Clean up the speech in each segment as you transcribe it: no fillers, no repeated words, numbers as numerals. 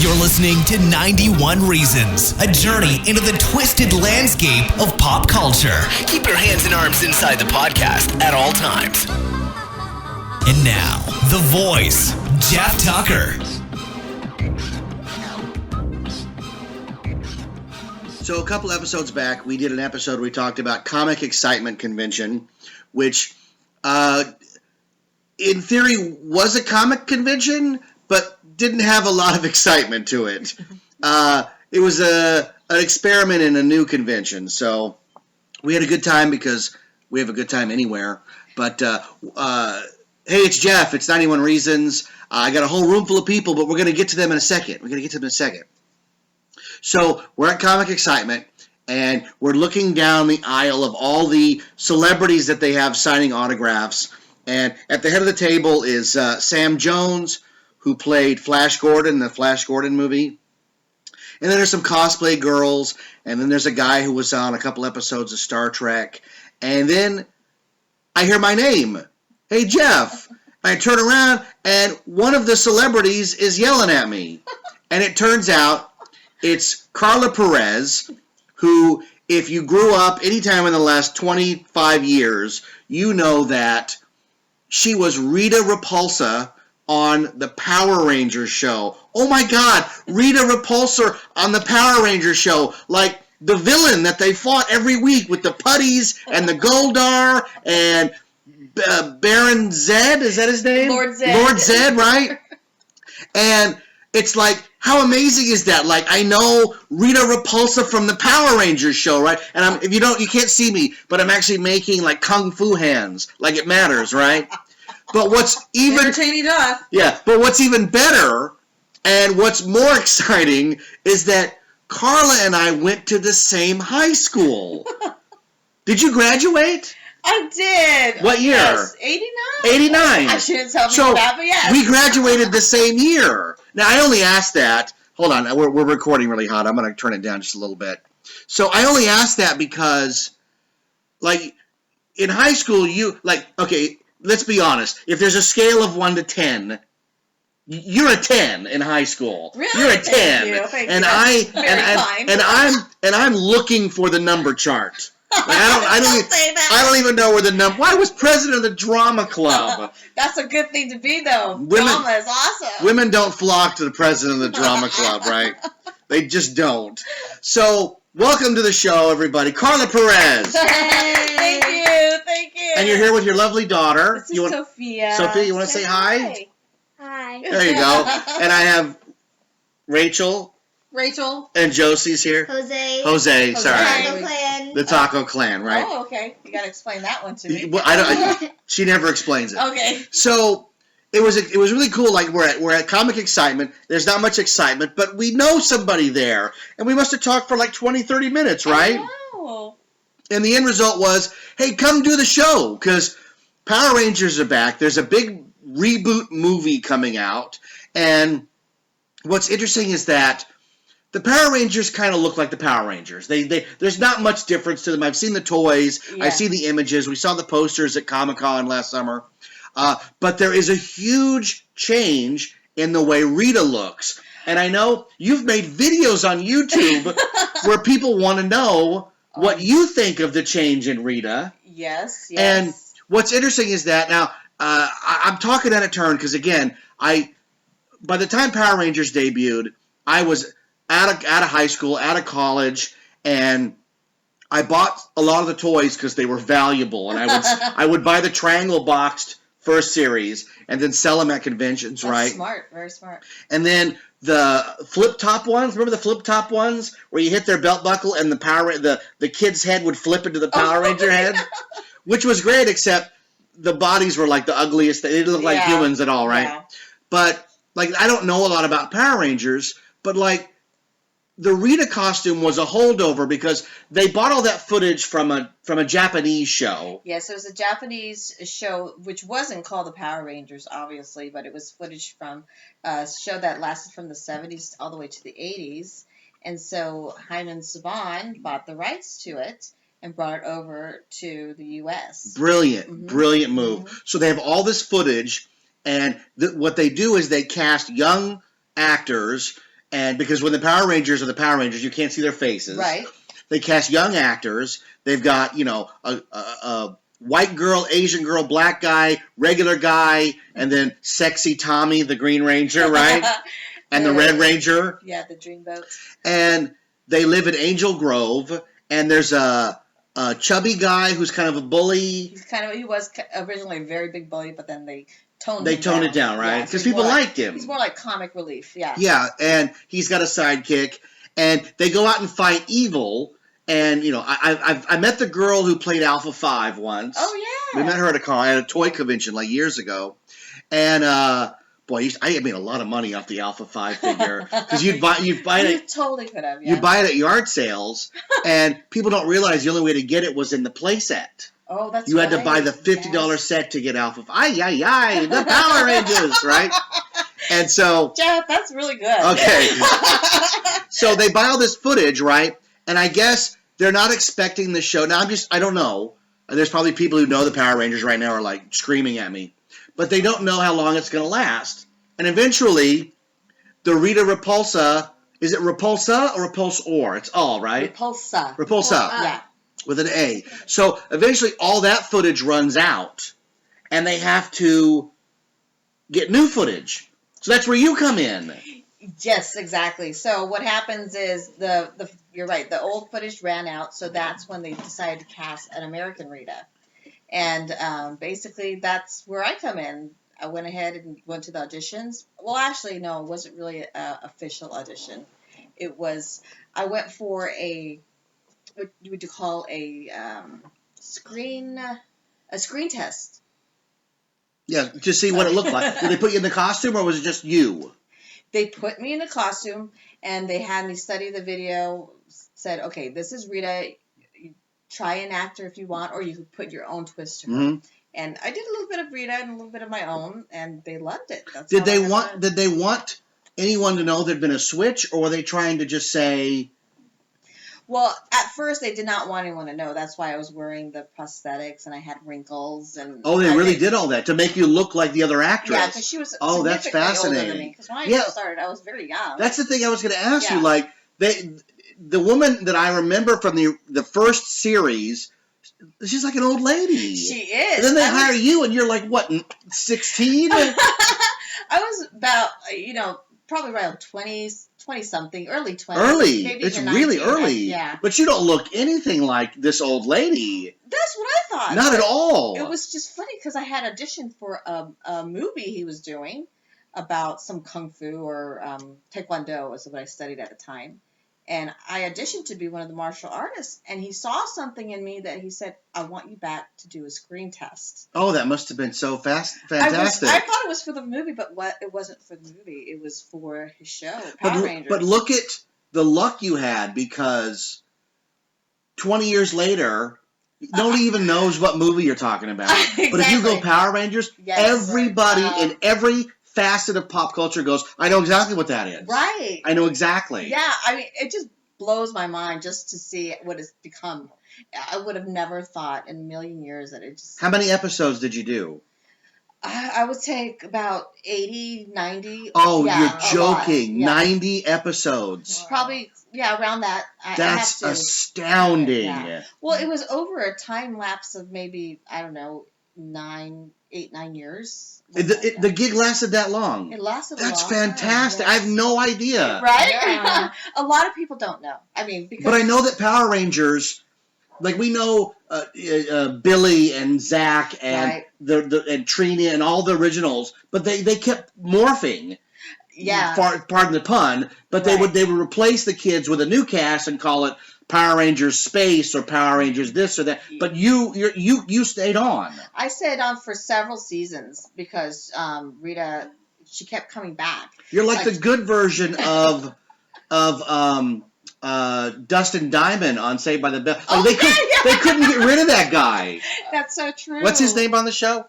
You're listening to 91 Reasons, a journey into the twisted landscape of pop culture. Keep your hands and arms inside the podcast at all times. And now, the voice, Jeff Tucker. So a couple episodes back, we did an episode where we talked about Comic Excitement Convention, which in theory was a comic convention, but didn't have a lot of excitement to it. It was an experiment in a new convention. So we had a good time because we have a good time anywhere. But hey, it's Jeff. It's 91 Reasons. I got a whole room full of people, but we're going to get to them in a second. So we're at Comic Excitement, and we're looking down the aisle of all the celebrities that they have signing autographs. And at the head of the table is Sam Jones, who played Flash Gordon in the Flash Gordon movie. And then there's some cosplay girls, and then there's a guy who was on a couple episodes of Star Trek. And then I hear my name. Hey, Jeff. I turn around, and one of the celebrities is yelling at me. And it turns out it's Carla Perez, who, if you grew up anytime in the last 25 years, you know that she was Rita Repulsa on the Power Rangers show. Oh my God, Rita Repulsa on the Power Rangers show, like the villain that they fought every week with the putties and the Goldar and Baron Zed, is that his name? Lord Zed. Lord Zed, right? And it's like, how amazing is that? Like, I know Rita Repulsa from the Power Rangers show, right? And if you can't see me, but I'm actually making like kung fu hands, like it matters, right? But what's even entertaining enough. Yeah, but what's even better and what's more exciting is that Carla and I went to the same high school. Did you graduate? I did. What year? Yes, 89. 89. I shouldn't tell people that, but yes. We graduated the same year. Now, I only asked that. Hold on, we're recording really hot. I'm going to turn it down just a little bit. So I only asked that because, like, in high school, okay, let's be honest. If there's a scale of 1 to 10, you're a 10 in high school. Really? You're a 10. Thank and you. I'm looking for the number chart. Like, Don't say that. I don't even know where the number. Well, I was president of the drama club. That's a good thing to be, though. Drama is awesome. Women don't flock to the president of the drama club, right? They just don't. So, welcome to the show, everybody. Carla Perez. Thank you. And you're here with your lovely daughter. This is Sophia. Sophia, you want to say hi? Hi. There you go. And I have Rachel. And Josie's here. Jose, sorry. The Taco Clan, right? Oh, okay. You got to explain that one to me. Well, she never explains it. Okay. So it was really cool. Like we're at Comic Excitement. There's not much excitement, but we know somebody there, and we must have talked for like 20, 30 minutes, right? I know. And the end result was, hey, come do the show because Power Rangers are back. There's a big reboot movie coming out, and what's interesting is that the Power Rangers kind of look like the Power Rangers. There's not much difference to them. I've seen the toys. Yeah. I've seen the images. We saw the posters at Comic-Con last summer. But there is a huge change in the way Rita looks. And I know you've made videos on YouTube where people want to know what you think of the change in Rita. Yes. And what's interesting is that now I'm talking out of turn because, again, by the time Power Rangers debuted, I was out of high school, out of college, and I bought a lot of the toys because they were valuable, and I would buy the triangle boxed first series and then sell them at conventions, right? That's smart, very smart. And then the flip top ones, remember the flip top ones where you hit their belt buckle and the kid's head would flip into the Power Ranger head, which was great, except the bodies were like the ugliest. They didn't look like humans at all, right? Yeah. But like I don't know a lot about Power Rangers, but like the Rita costume was a holdover because they bought all that footage from a Japanese show. Yes, it was a Japanese show which wasn't called the Power Rangers, obviously, but it was footage from a show that lasted from the 70s all the way to the 80s. And so Hyman Saban bought the rights to it and brought it over to the U.S. Brilliant move. Mm-hmm. So they have all this footage, and what they do is they cast young actors And because when the Power Rangers are the Power Rangers, you can't see their faces. Right. They cast young actors. They've got, a white girl, Asian girl, black guy, regular guy, and then sexy Tommy, the Green Ranger, right? And the Red Ranger. Yeah, the Dreamboat. And they live in Angel Grove. And there's a chubby guy who's kind of a bully. He was originally a very big bully, but then they toned it down, right? Because people liked him. He's more like comic relief, yeah. Yeah, and he's got a sidekick. And they go out and fight evil. And, I met the girl who played Alpha 5 once. Oh, yeah. We met her at a toy convention like years ago. And, boy, I made a lot of money off the Alpha 5 figure. Because you'd buy it. You totally could have, yeah. You buy it at yard sales, and people don't realize the only way to get it was in the playset. Oh, that's You had to buy the $50 set to get Alpha 5. The Power Rangers, right? And so... Jeff, that's really good. Okay. So they buy all this footage, right? And I guess they're not expecting the show. Now, I don't know. There's probably people who know the Power Rangers right now are like screaming at me. But they don't know how long it's going to last. And eventually, the Rita Repulsa, is it Repulsa or Repulsor? It's all, right? Repulsa. Repulsa. Yeah. With an A. So eventually, all that footage runs out. And they have to get new footage. So that's where you come in. Yes, exactly. So what happens is you're right, the old footage ran out, so that's when they decided to cast an American Rita. And basically that's where I come in. I went ahead and went to the auditions. Well, actually, no, it wasn't really an official audition. I went for what you would call a screen test. Yeah, to see what it looked like. Did they put you in the costume, or was it just you? They put me in a costume, and they had me study the video, said, okay, this is Rita. You try an actor if you want, or you could put your own twist to her. Mm-hmm. And I did a little bit of Rita and a little bit of my own, and they loved it. Did they want anyone to know there'd been a switch, or were they trying to just say... Well, at first, they did not want anyone to know. That's why I was wearing the prosthetics, and I had wrinkles. Oh, they really did all that to make you look like the other actress. Yeah, because she was that's fascinating. older than me. Because when I first started, I was very young. That's the thing I was going to ask you. Like, the woman that I remember from the first series, she's like an old lady. She is. And then they hire you, and you're like, what, 16? I was about, probably around 20-something, early 20s. Early. Maybe It's even really 19, early. Yeah. But you don't look anything like this old lady. That's what I thought. Not at all. It was just funny because I had auditioned for a movie he was doing about some kung fu or taekwondo was what I studied at the time. And I auditioned to be one of the martial artists, and he saw something in me that he said, I want you back to do a screen test. Oh, that must have been so fantastic. I thought it was for the movie, but it wasn't for the movie. It was for his show, Power Rangers. But look at the luck you had, because 20 years later, nobody even knows what movie you're talking about. Exactly. But if you go Power Rangers, everybody in every facet of pop culture goes, I know exactly what that is. Right. I know exactly. Yeah, I mean, it just blows my mind just to see what it's become. I would have never thought in a million years that it just... How many episodes did you do? I would take about 80, 90. Oh, you're joking. Yeah. 90 episodes. Probably, around that. That's astounding. Yeah. Well, it was over a time lapse of maybe, I don't know, 8, 9 years. The gig lasted that long? It lasted a That's long fantastic. time, yes. I have no idea. Right? Yeah. A lot of people don't know. I mean, because... But I know that Power Rangers, like we know Billy and Zach and and Trina and all the originals, but they kept morphing. Yeah. Pardon the pun, but they would replace the kids with a new cast and call it Power Rangers Space or Power Rangers this or that. But you stayed on. I stayed on for several seasons because Rita, she kept coming back. You're like the good version of Dustin Diamond on Saved by the Bell. They couldn't get rid of that guy. That's so true. What's his name on the show?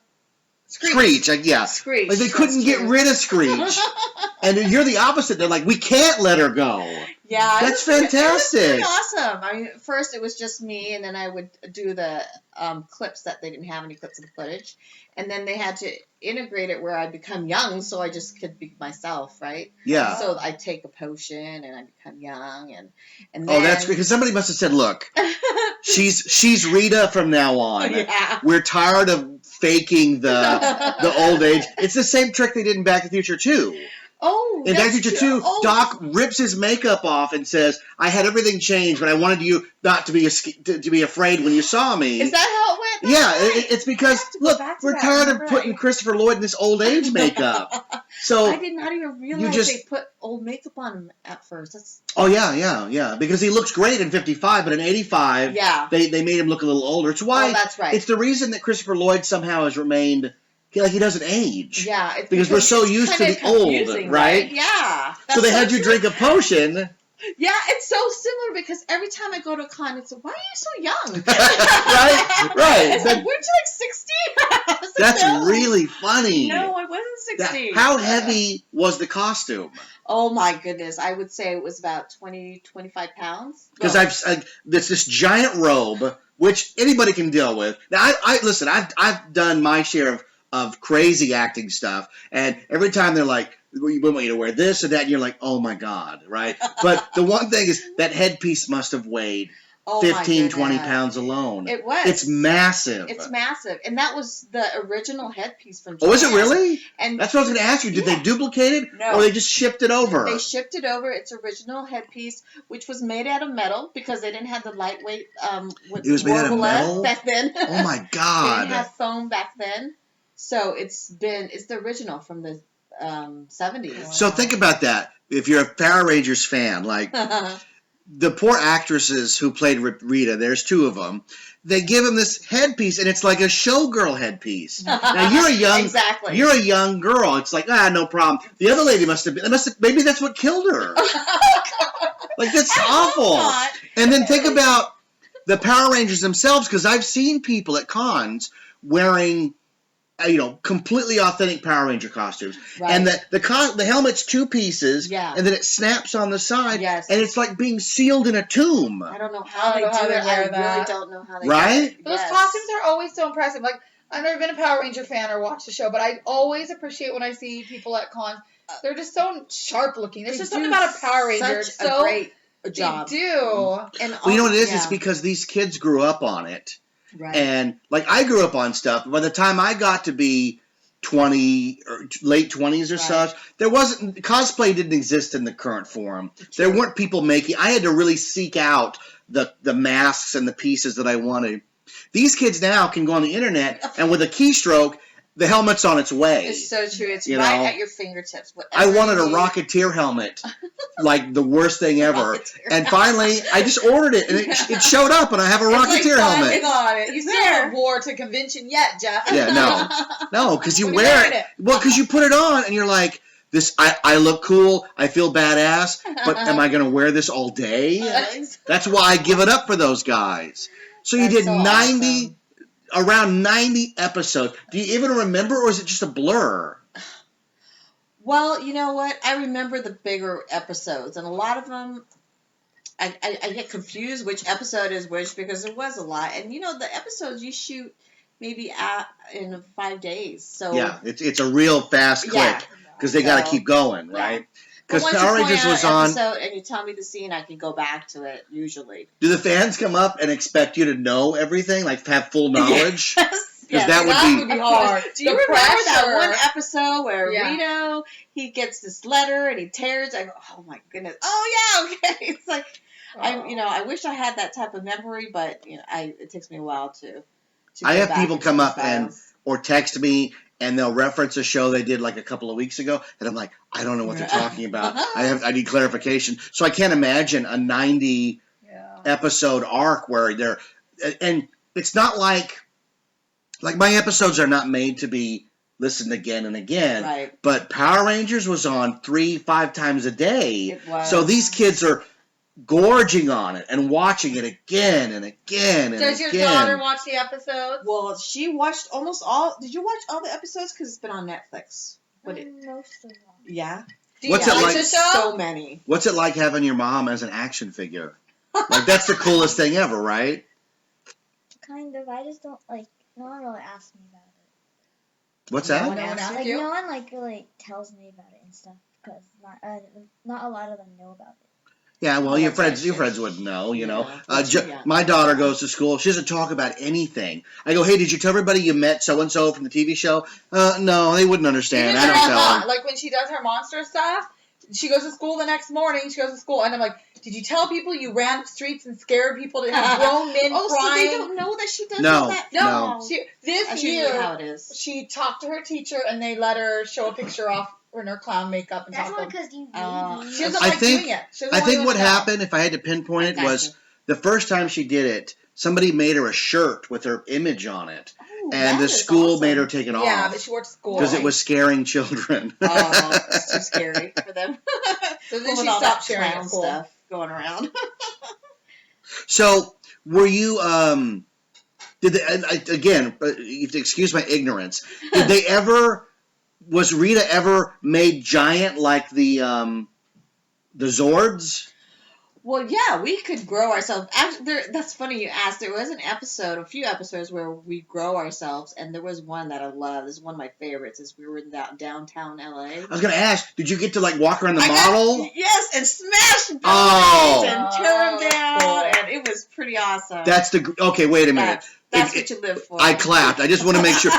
Screech, yeah. Screech. Like they couldn't get rid of Screech. And you're the opposite. They're like, we can't let her go. Yeah. That's It fantastic. was pretty awesome. I mean, first it was just me, and then I would do the clips that they didn't have any clips of the footage. And then they had to integrate it where I become young, so I just could be myself, right? Yeah. So I take a potion, and I become young, and then... Oh, that's great, because somebody must have said, look, she's Rita from now on. Yeah. We're tired of faking the old age. It's the same trick they did in Back to the Future 2. Oh, in Back to the Future 2, oh. Doc rips his makeup off and says, I had everything changed, but I wanted you not to be afraid when you saw me. Is that how it went? Yeah, it's because, look, we're tired of putting Christopher Lloyd in this old age makeup. So I did not even realize they put old makeup on him at first. Oh, yeah. Because he looks great in 55, but in 85, they made him look a little older. It's why that's right. It's the reason that Christopher Lloyd somehow has remained... Like he doesn't age. Yeah. Because we're so used to the old, right? Yeah. So they had you drink a potion. Yeah, it's so similar because every time I go to a con, it's like, why are you so young? right. It's like, weren't you like 60? That's no. really funny. No, I wasn't 60. How heavy was the costume? Oh my goodness. I would say it was about 20, 25 pounds. Because there's this giant robe, which anybody can deal with. Now, listen, I've done my share of crazy acting stuff, and every time they're like, we want you to wear this or that, and you're like, oh my God, right? But the one thing is that headpiece must have weighed 15, 20 pounds alone. It was. It's massive. It's massive. And that was the original headpiece from Japan. Oh, is it really? And that's what I was going to ask you. Did they duplicate it? No. Or they just shipped it over? They shipped it over. Its original headpiece, which was made out of metal because they didn't have the lightweight it was made out of metal? back then. Oh my God. They didn't have foam back then. So it's the original from the 70s. So think about that. If you're a Power Rangers fan, like the poor actresses who played Rita, there's two of them. They give them this headpiece, and it's like a showgirl headpiece. Now you're a young girl. It's like no problem. The other lady maybe that's what killed her. Like that's awful. And then think about the Power Rangers themselves, because I've seen people at cons wearing completely authentic Power Ranger costumes. Right. And the helmet's two pieces, and then it snaps on the side, and it's like being sealed in a tomb. I don't know how they do it. I really don't know how they do it. Those costumes are always so impressive. Like, I've never been a Power Ranger fan or watched the show, but I always appreciate when I see people at cons. They're just so sharp looking. There's just something about a Power Ranger. It's so great job. They do. And you know what it is? It's because these kids grew up on it. Right. And like I grew up on stuff. By the time I got to be 20 or late 20s or such, cosplay didn't exist in the current form. There weren't people making. I had to really seek out the masks and the pieces that I wanted. These kids now can go on the internet and with a keystroke, the helmet's on its way. It's so true. It's right at your fingertips. I wanted a Rocketeer helmet, like the worst thing ever. And finally, I just ordered it, and it showed up, and I have a Rocketeer helmet. You still haven't wore to convention yet, Jeff. Yeah, no, because you wear it. Well, because you put it on, and you're like, "This, I look cool. I feel badass. But am I going to wear this all day?" That's why I give it up for those guys. So you did 90. Awesome. Around 90 episodes. Do you even remember, or is it just a blur? Well, you know what? I remember the bigger episodes, and a lot of them, I get confused which episode is which because there was a lot. And, the episodes you shoot maybe in 5 days. So yeah, it's a real fast click because they got to keep going, right? Because Power Rangers was on, and you tell me the scene, I can go back to it. Usually, do the fans come up and expect you to know everything, like have full knowledge? Because that would be hard. Do you remember that one episode where Rito, he gets this letter and he tears? I go, oh my goodness! Oh yeah, okay. It's like I wish I had that type of memory, but it takes me a while to I have people come up or text me. And they'll reference a show they did like a couple of weeks ago, and I'm like, I don't know what they're talking about. I need clarification. So I can't imagine a 90 episode arc where they're, and it's not like my episodes are not made to be listened again and again. Right. But Power Rangers was on 3-5 times a day. It was. So these kids are gorging on it and watching it again and again and Does again. your daughter watch the episodes? Well, she watched almost all. Did you watch all the episodes? Because it's been on Netflix. Most of them. Yeah. What's it like? So many. What's it like having your mom as an action figure? Like, that's the coolest thing ever, right? Kind of. I just don't no one really asks me about it. What's that? No one asked you? No one really tells me about it and stuff because not a lot of them know about it. Yeah, well, your that's friends would know, you know. Yeah. My daughter goes to school. She doesn't talk about anything. I go, hey, did you tell everybody you met so-and-so from the TV show? No, they wouldn't understand. I don't tell them. Like when she does her monster stuff, she goes to school the next morning. She goes to school, and I'm like, did you tell people you ran the streets and scared people to have grown men crying? So they don't know that she does No, all that? no. This That's year, usually how it is. she talked to her teacher, and they let her show a picture off in her clown makeup and That's talk only to them. because you She doesn't I like think- doing it. She doesn't I want think anyone what to know. happened, if I had to pinpoint it, was Gotcha. the first time she did it, somebody made her a shirt with her image on it. Oh, And that the is school awesome. made her take it Yeah, off. but she wore it to school. Because it was scaring children. Oh, it's too scary for them. So then With she all that stopped sharing clown at school. stuff going around. So, were you, did they, again, you have to excuse my ignorance, did they ever, was Rita ever made giant like the Zords? Well, yeah, we could grow ourselves. Actually, that's funny you asked. There was a few episodes where we grow ourselves, and there was one that I love. This is one of my favorites. Is we were in downtown LA. I was going to ask, did you get to like walk around the model? Yes, and smash buildings Oh. and tear them down, cool. and it was pretty awesome. Okay, wait a minute. That's what you live for. I clapped. I just want to make sure.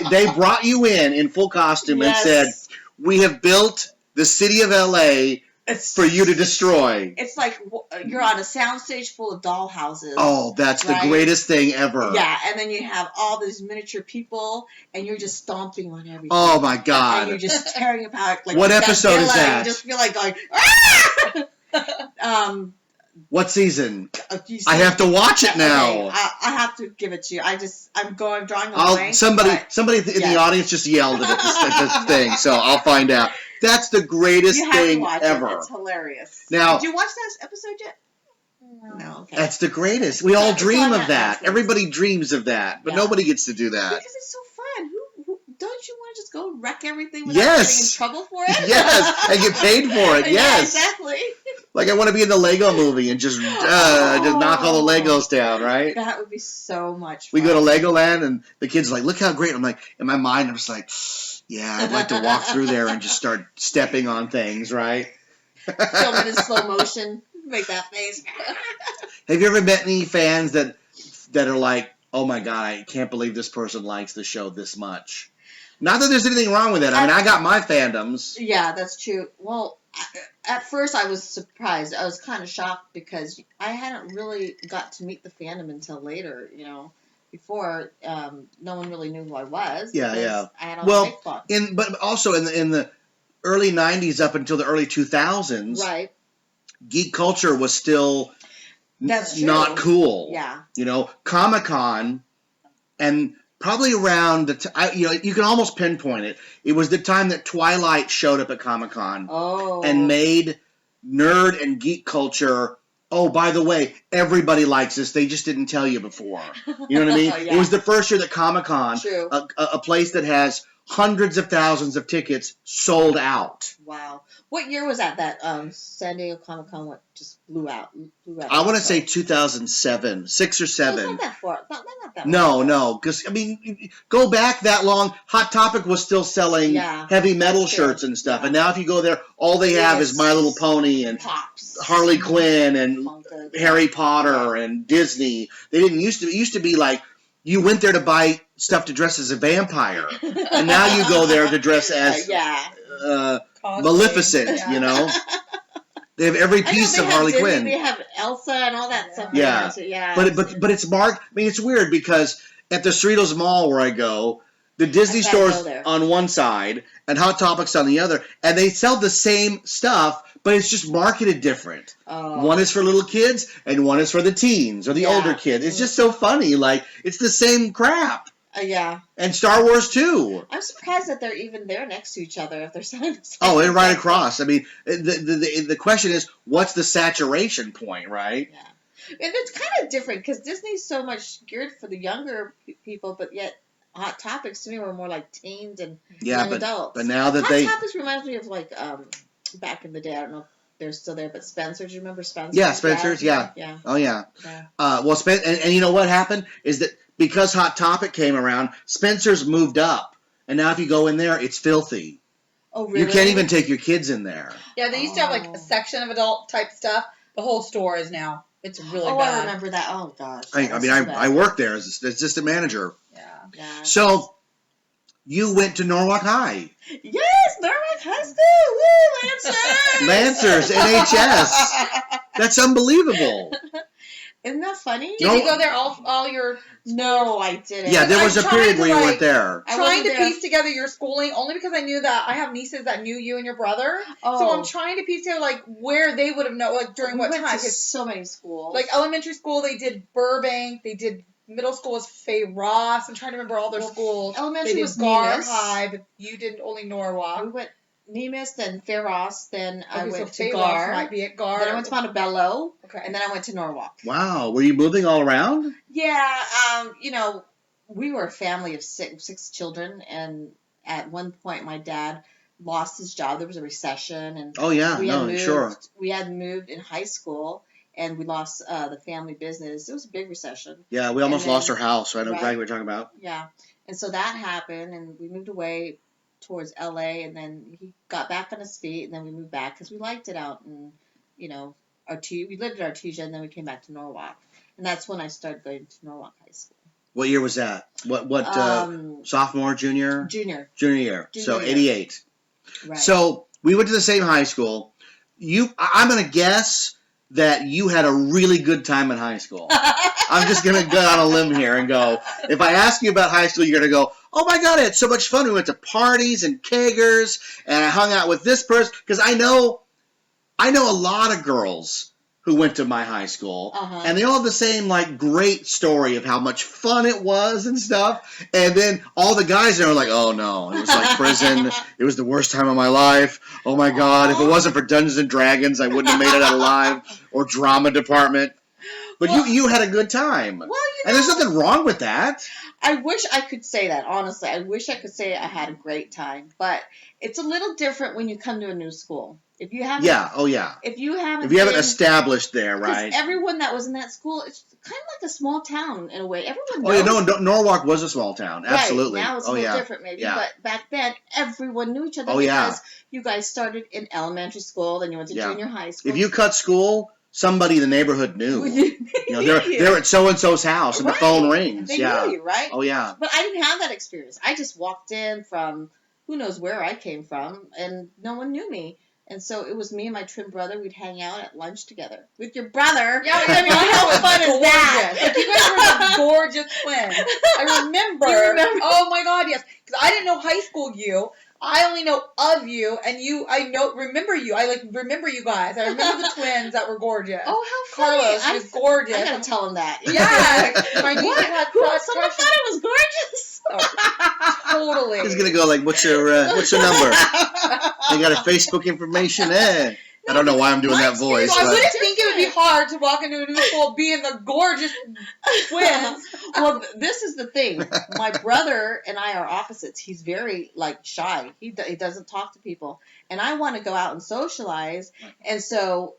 They brought you in full costume and said, we have built the city of LA for you to destroy. It's like you're on a soundstage full of doll houses. Oh, that's right? the greatest thing ever. Yeah, and then you have all these miniature people, and you're just stomping on everything. Oh, my And God. you're just tearing apart. Like What episode is Godzilla, that? You just feel like going, ah! What season? You I see- have to watch it now. Okay, I have to give it to you. I'm drawing a blank. Somebody in the yes. audience just yelled at this thing, so I'll find out. That's the greatest You have to thing watch ever. It. It's hilarious. Now- Did you watch that episode yet? No. Okay. That's the greatest. We all It's dream on of that. Netflix. Everybody dreams of that, but Yeah. nobody gets to do that. Because it's so fun. Who don't you want to just go wreck everything without Yes. getting in trouble for it? Yes, and get paid for it. Yeah, Yes. exactly. Like I want to be in the Lego movie and just knock all the Legos down, right? That would be so much We fun. go to Legoland and the kids are like, look how great. I'm like, in my mind, I'm just like, yeah, I'd like to walk through there and just start stepping on things, right? Film it in slow motion. Make that face. Have you ever met any fans that are like, oh my God, I can't believe this person likes the show this much? Not that there's anything wrong with it. I mean, I got my fandoms. Yeah, that's true. Well, at first I was surprised. I was kind of shocked because I hadn't really got to meet the fandom until later, Before, no one really knew who I was. Yeah, because yeah. I had all Well, the fake blocks. But also in the early 90s up until the early 2000s, Right. geek culture was still That's true. not cool. Yeah. Comic-Con, and probably around you can almost pinpoint it. It was the time that Twilight showed up at Comic-Con Oh. and made nerd and geek culture. Oh, by the way, everybody likes this. They just didn't tell you before. You know what I mean? Yeah. It was the first year that Comic-Con, True. a place that has hundreds of thousands of tickets, sold out. Wow. What year was that San Diego Comic-Con just blew out? I want to say 2007, 6 or 7. It's not that far. Not that No, because, go back that long, Hot Topic was still selling heavy metal That's true. shirts and stuff, and now if you go there, all they have is My Little Pony and Pops. Harley Quinn and Funko. Harry Potter and Disney. They didn't used to. It used to be like you went there to buy stuff to dress as a vampire, and now you go there to dress as Maleficent. Yeah. They have every I know piece they of have Harley Disney, Quinn. They have Elsa and all that stuff. Yeah. Yeah. But it's marked. It's weird because at the Cerritos Mall where I go, the Disney I can't go store's there. on one side and Hot Topics on the other, and they sell the same stuff, but it's just marketed different. Oh. One is for little kids, and one is for the teens or the Yeah. older kids. It's just so funny. Like, it's the same crap. Yeah. And Star Wars too. I'm surprised that they're even there next to each other if they're selling the same. Oh, and right across. I mean, the question is, what's the saturation point, right? Yeah. And it's kind of different because Disney's so much geared for the younger people, but yet Hot Topics to me were more like teens and young adults. But now that Hot Topics reminds me of like back in the day. I don't know if they're still there, but Spencer. Do you remember Spencer? Yeah, Spencer's. Yeah. Oh yeah. Well, and you know what happened is that because Hot Topic came around, Spencer's moved up, and now if you go in there, it's filthy. Oh really? You can't even take your kids in there. Yeah, they used to have like a section of adult type stuff. The whole store is now. It's really bad. Oh, I remember that. Oh gosh. I worked there as assistant manager. Yeah. So you went to Norwalk High. Yes, Norwalk High School. Woo, Lancers, NHS. That's unbelievable. Isn't that funny? Did you go there all your... No, I didn't. Yeah, there was a period where you weren't there. Trying to piece together your schooling, only because I knew that I have nieces that knew you and your brother. Oh. So I'm trying to piece together, like, where they would have known, like, during what time. Went to so many schools. Like, elementary school, they did Burbank. They did... Middle school was Fay Ross. I'm trying to remember all their schools. Elementary was Gar High, but you did only Norwalk. We went Nemis, then Fair Ross, then I went to Fay Gar. Ross might be at Gar. Then I went to Montebello. Okay. And then I went to Norwalk. Wow. Were you moving all around? Yeah. You know, we were a family of six children, and at one point my dad lost his job. There was a recession, and we had moved in high school. And we lost the family business. It was a big recession. Yeah, we almost lost our house. So I know exactly what you're talking about. Yeah. And so that happened, and we moved away towards L.A., and then he got back on his feet, and then we moved back because we liked it out in, you know, we lived at Artesia, and then we came back to Norwalk. And that's when I started going to Norwalk High School. What year was that? What sophomore, junior? Junior. Junior year. So 88. Right. So we went to the same high school. I'm going to guess that you had a really good time in high school. I'm just going to go on a limb here and go, if I ask you about high school, you're going to go, oh my God, I had so much fun. We went to parties and kegers, and I hung out with this person. Because I know a lot of girls who went to my high school, and they all have the same, like, great story of how much fun it was and stuff. And then all the guys there are like, oh no, it was like prison. It was the worst time of my life. Oh my God, if it wasn't for Dungeons and Dragons, I wouldn't have made it out alive. Or drama department. But you had a good time. Well, and there's nothing wrong with that. I wish I could say that, honestly. I wish I could say I had a great time. But it's a little different when you come to a new school. If you haven't, If you haven't established there, right? Because everyone that was in that school, it's kind of like a small town in a way. Everyone knows. Norwalk was a small town. Absolutely. Right. Now it's a little different, maybe. Yeah. But back then, everyone knew each other because you guys started in elementary school, then you went to junior high school. If you cut school, somebody in the neighborhood knew. They're at so and so's house, and the phone rings. They knew you, right? Oh yeah. But I didn't have that experience. I just walked in from who knows where I came from, and no one knew me. And so it was me and my twin brother. We'd hang out at lunch together with your brother. Yeah, I mean, how fun is that? Like, you guys were the gorgeous twins. I remember. You remember? Oh my God, yes. Because I didn't know high school you. I only know of you, and you. Remember you. I remember you guys. I remember the twins that were gorgeous. Oh, how funny! Carlos was gorgeous. I gotta tell him that. Yeah, my niece had someone thought it was gorgeous. Oh, totally. He's gonna go like, "What's your number?" They got a Facebook information. I don't know why I'm doing that voice. I wouldn't think it would be hard to walk into a new school being the gorgeous twins. Well, this is the thing. My brother and I are opposites. He's very, shy. He doesn't talk to people. And I want to go out and socialize. And so,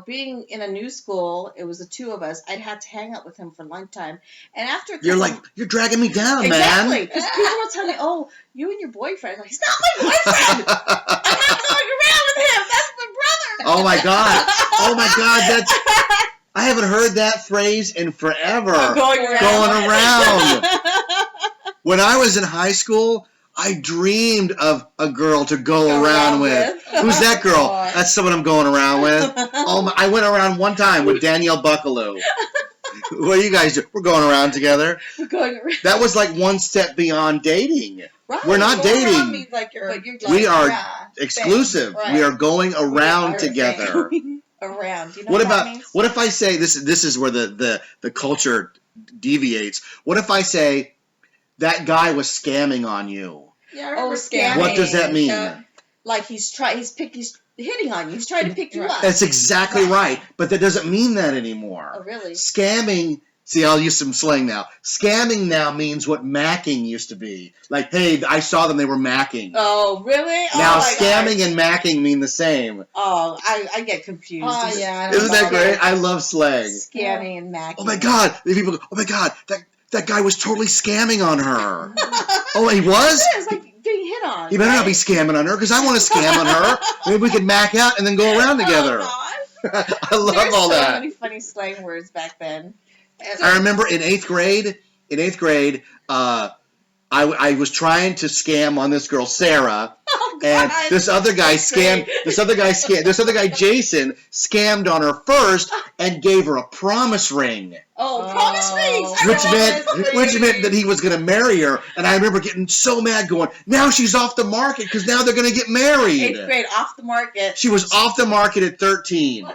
being in a new school, it was the two of us. I'd have to hang out with him for lunchtime. And after you're dragging me down, man. Exactly. Because people will tell me, oh, you and your boyfriend. I'm like, he's not my boyfriend. I'm not going around with him. That's my brother. Oh, my God. I haven't heard that phrase in forever. Going around. When I was in high school, I dreamed of a girl to go around with. Who's that girl? That's someone I'm going around with. I went around one time with Danielle Buckaloo. What do you guys do? We're going around together. We're going around. That was like one step beyond dating. Right. We're not dating. Means we are exclusive. Right. We are going around together. Around. You know what about? That means? What if I say this? This is where the culture deviates. What if I say that guy was scamming on you. Yeah, I remember scamming. What does that mean? Like he's hitting on you. He's trying to pick you up. That's exactly right. But that doesn't mean that anymore. Oh, really? Scamming, see, I'll use some slang now. Scamming now means what macking used to be. Like, hey, I saw them, they were macking. Oh, really? Now, my scamming gosh. and macking mean the same. Oh, I get confused. Oh, yeah. Isn't that great? I love slang. Scamming and macking. Oh, my God. The people go, oh, my God, that guy was totally scamming on her. Oh, he was? It's like being hit on. He better not be scamming on her, because I want to scam on her. Maybe we could mac out and then go around together. Oh, I love There's all so that. many funny slang words back then. I remember in eighth grade, I was trying to scam on this girl, Sarah, and this other guy Jason scammed on her first and gave her a promise ring. Oh, promise rings. Which meant that he was going to marry her, and I remember getting so mad going, now she's off the market because now they're going to get married. 8th grade, off the market. She was off the market at 13.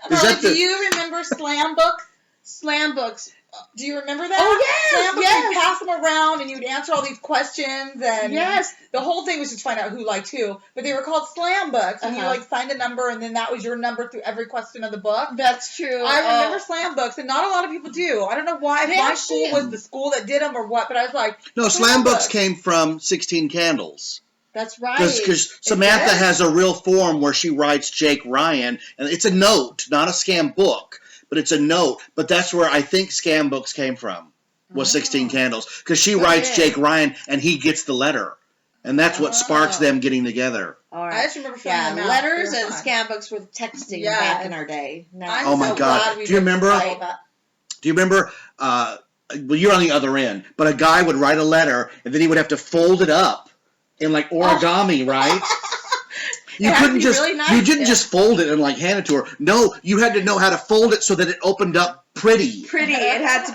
Do you remember slam books? Slam books. Do you remember that? Oh, yes, Slam books, yes. you'd pass them around and you'd answer all these questions and Yes. the whole thing was just to find out who liked who. But they were called slam books and you signed a number and then that was your number through every question of the book. That's true. I remember slam books and not a lot of people do. I don't know why. If my school was the school that did them or what, but I was like, No, slam books came from 16 Candles. That's right. Because Samantha has a real form where she writes Jake Ryan, and it's a note, not a scam book, but it's a note. But that's where I think scam books came from, was 16 Candles. Because she writes Jake Ryan, and he gets the letter. And that's what sparks them getting together. All right. I just remember filling them out. letters They were and fun. scam books were texting back in our day. Now, Oh, my God. Do you remember? Do you remember? Well, you're on the other end. But a guy would write a letter, and then he would have to fold it up in like origami, right? You couldn't just really nice, you didn't just fold it and like hand it to her. No, you had to know how to fold it so that it opened up pretty. Pretty. It had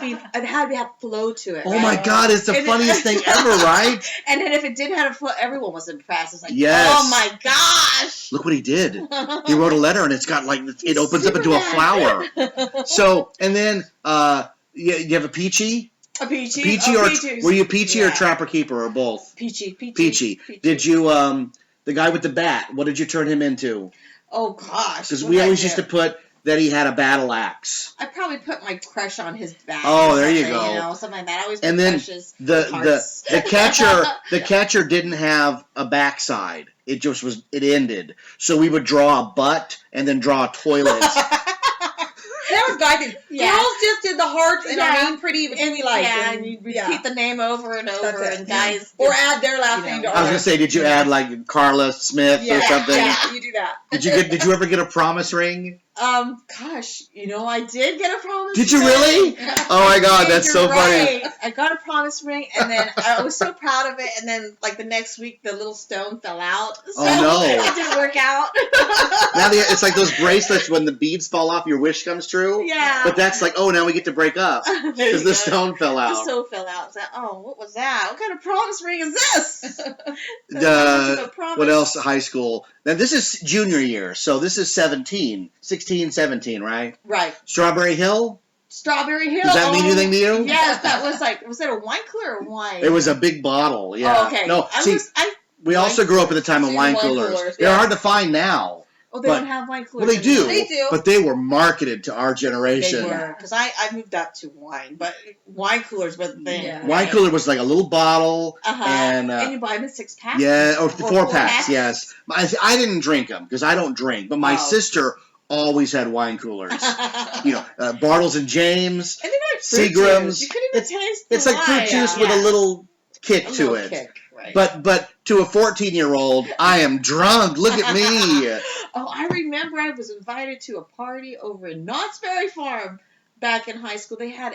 to have flow to it. Oh my God, it's the funniest thing ever, right? And then if it didn't have a flow, everyone was impressed. It's like, Yes. oh my gosh. Look what he did. He wrote a letter and it's got like it opens up into a flower. So and then you have a peachy. A peachy. Peachy were you peachy or trapper keeper or both? Peachy. Peachy. Did you the guy with the bat? What did you turn him into? Oh gosh. Because we always used to put that he had a battle axe. I probably put my crush on his back. Oh, or there you something, go. You know, something like that. I always put And then crushes. the catcher didn't have a backside. It just was it ended. So we would draw a butt and then draw a toilet. That was guy thing. Yeah. Girls just did the hearts and our name pretty and we liked. and you repeat the name over and over, That's it. and guys or add their last name to I was gonna say, did you add like Carla Smith or something? Yeah, you do that. Did you ever get a promise ring? Gosh, I did get a promise Did you ring. really? Oh my God, that's so funny. I got a promise ring, and then I was so proud of it, and then like the next week, the little stone fell out. So Oh, no. It didn't work out. Now it's like those bracelets when the beads fall off, your wish comes true. Yeah. But that's like, oh, now we get to break up because the stone fell The out. stone fell out. It's like, oh, what was that? What kind of promise ring is this? What else? High school. Now this is junior year, so this is 16, 17, right? Right. Strawberry Hill. Strawberry Hill. Does that mean anything to you? Yes, that was like, was it a wine cooler or wine? It was a big bottle. Yeah. Oh, okay. No, we also grew up at the time of wine coolers. They're hard to find now. Oh, they don't have wine coolers. Well, they do. They do. But they were marketed to our generation. They were, because I moved up to wine, but wine coolers were the thing. Yeah. Wine cooler was like a little bottle, And you buy them in 6-packs. yeah, or 4-packs. Yes, I didn't drink them because I don't drink, but my sister always had wine coolers. Bartles and James, And they're like fruit Seagrams. juice. You couldn't even taste the It's like fruit wine. juice with a little kick A to little it. kick, right. But to a 14-year-old, I am drunk. Look at me. Oh, I remember I was invited to a party over in Knott's Berry Farm back in high school. They had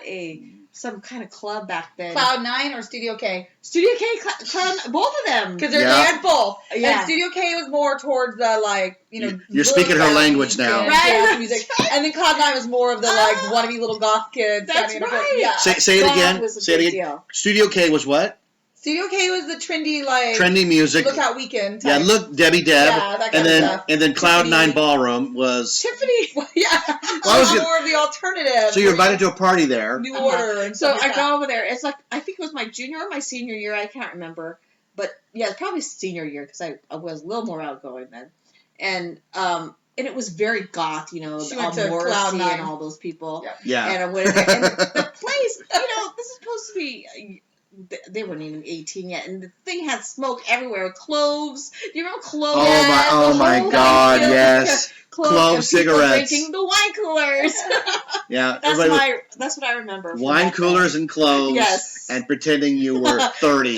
some kind of club back then. Cloud 9 or Studio K? Studio K, both of them. Because they had both. Yeah. And Studio K was more towards the, You're speaking her language now. Right. Music. And then Cloud 9 was more of the, wannabe little goth kids. That's standing in a right. Yeah. Say it Goth again. was a Say it big again. deal. Studio K was what? CUK was the trendy, like trendy music. Lookout Weekend. Yeah, Type. look, Debbie Deb, Yeah, that kind and of then stuff. Cloud Tiffany. 9 Ballroom was. Tiffany, yeah, Well, I was more of the alternative. So you're invited to a party there. New Order. And So stuff like I that. go over there. It's like I think it was my junior or my senior year. I can't remember, but yeah, it's probably senior year because I was a little more outgoing then, and it was very goth, She all went to Morrissey Cloud and 9. all those people. Yeah. Yeah. And I went in there, and the place, this is supposed to be. They weren't even 18 yet, and the thing had smoke everywhere. Cloves. Do you remember cloves? Oh my God! Yes. Clove And people cigarettes. drinking the wine coolers. Yeah. That's what I remember. from Wine back coolers then. and cloves. Yes. And pretending you were 30.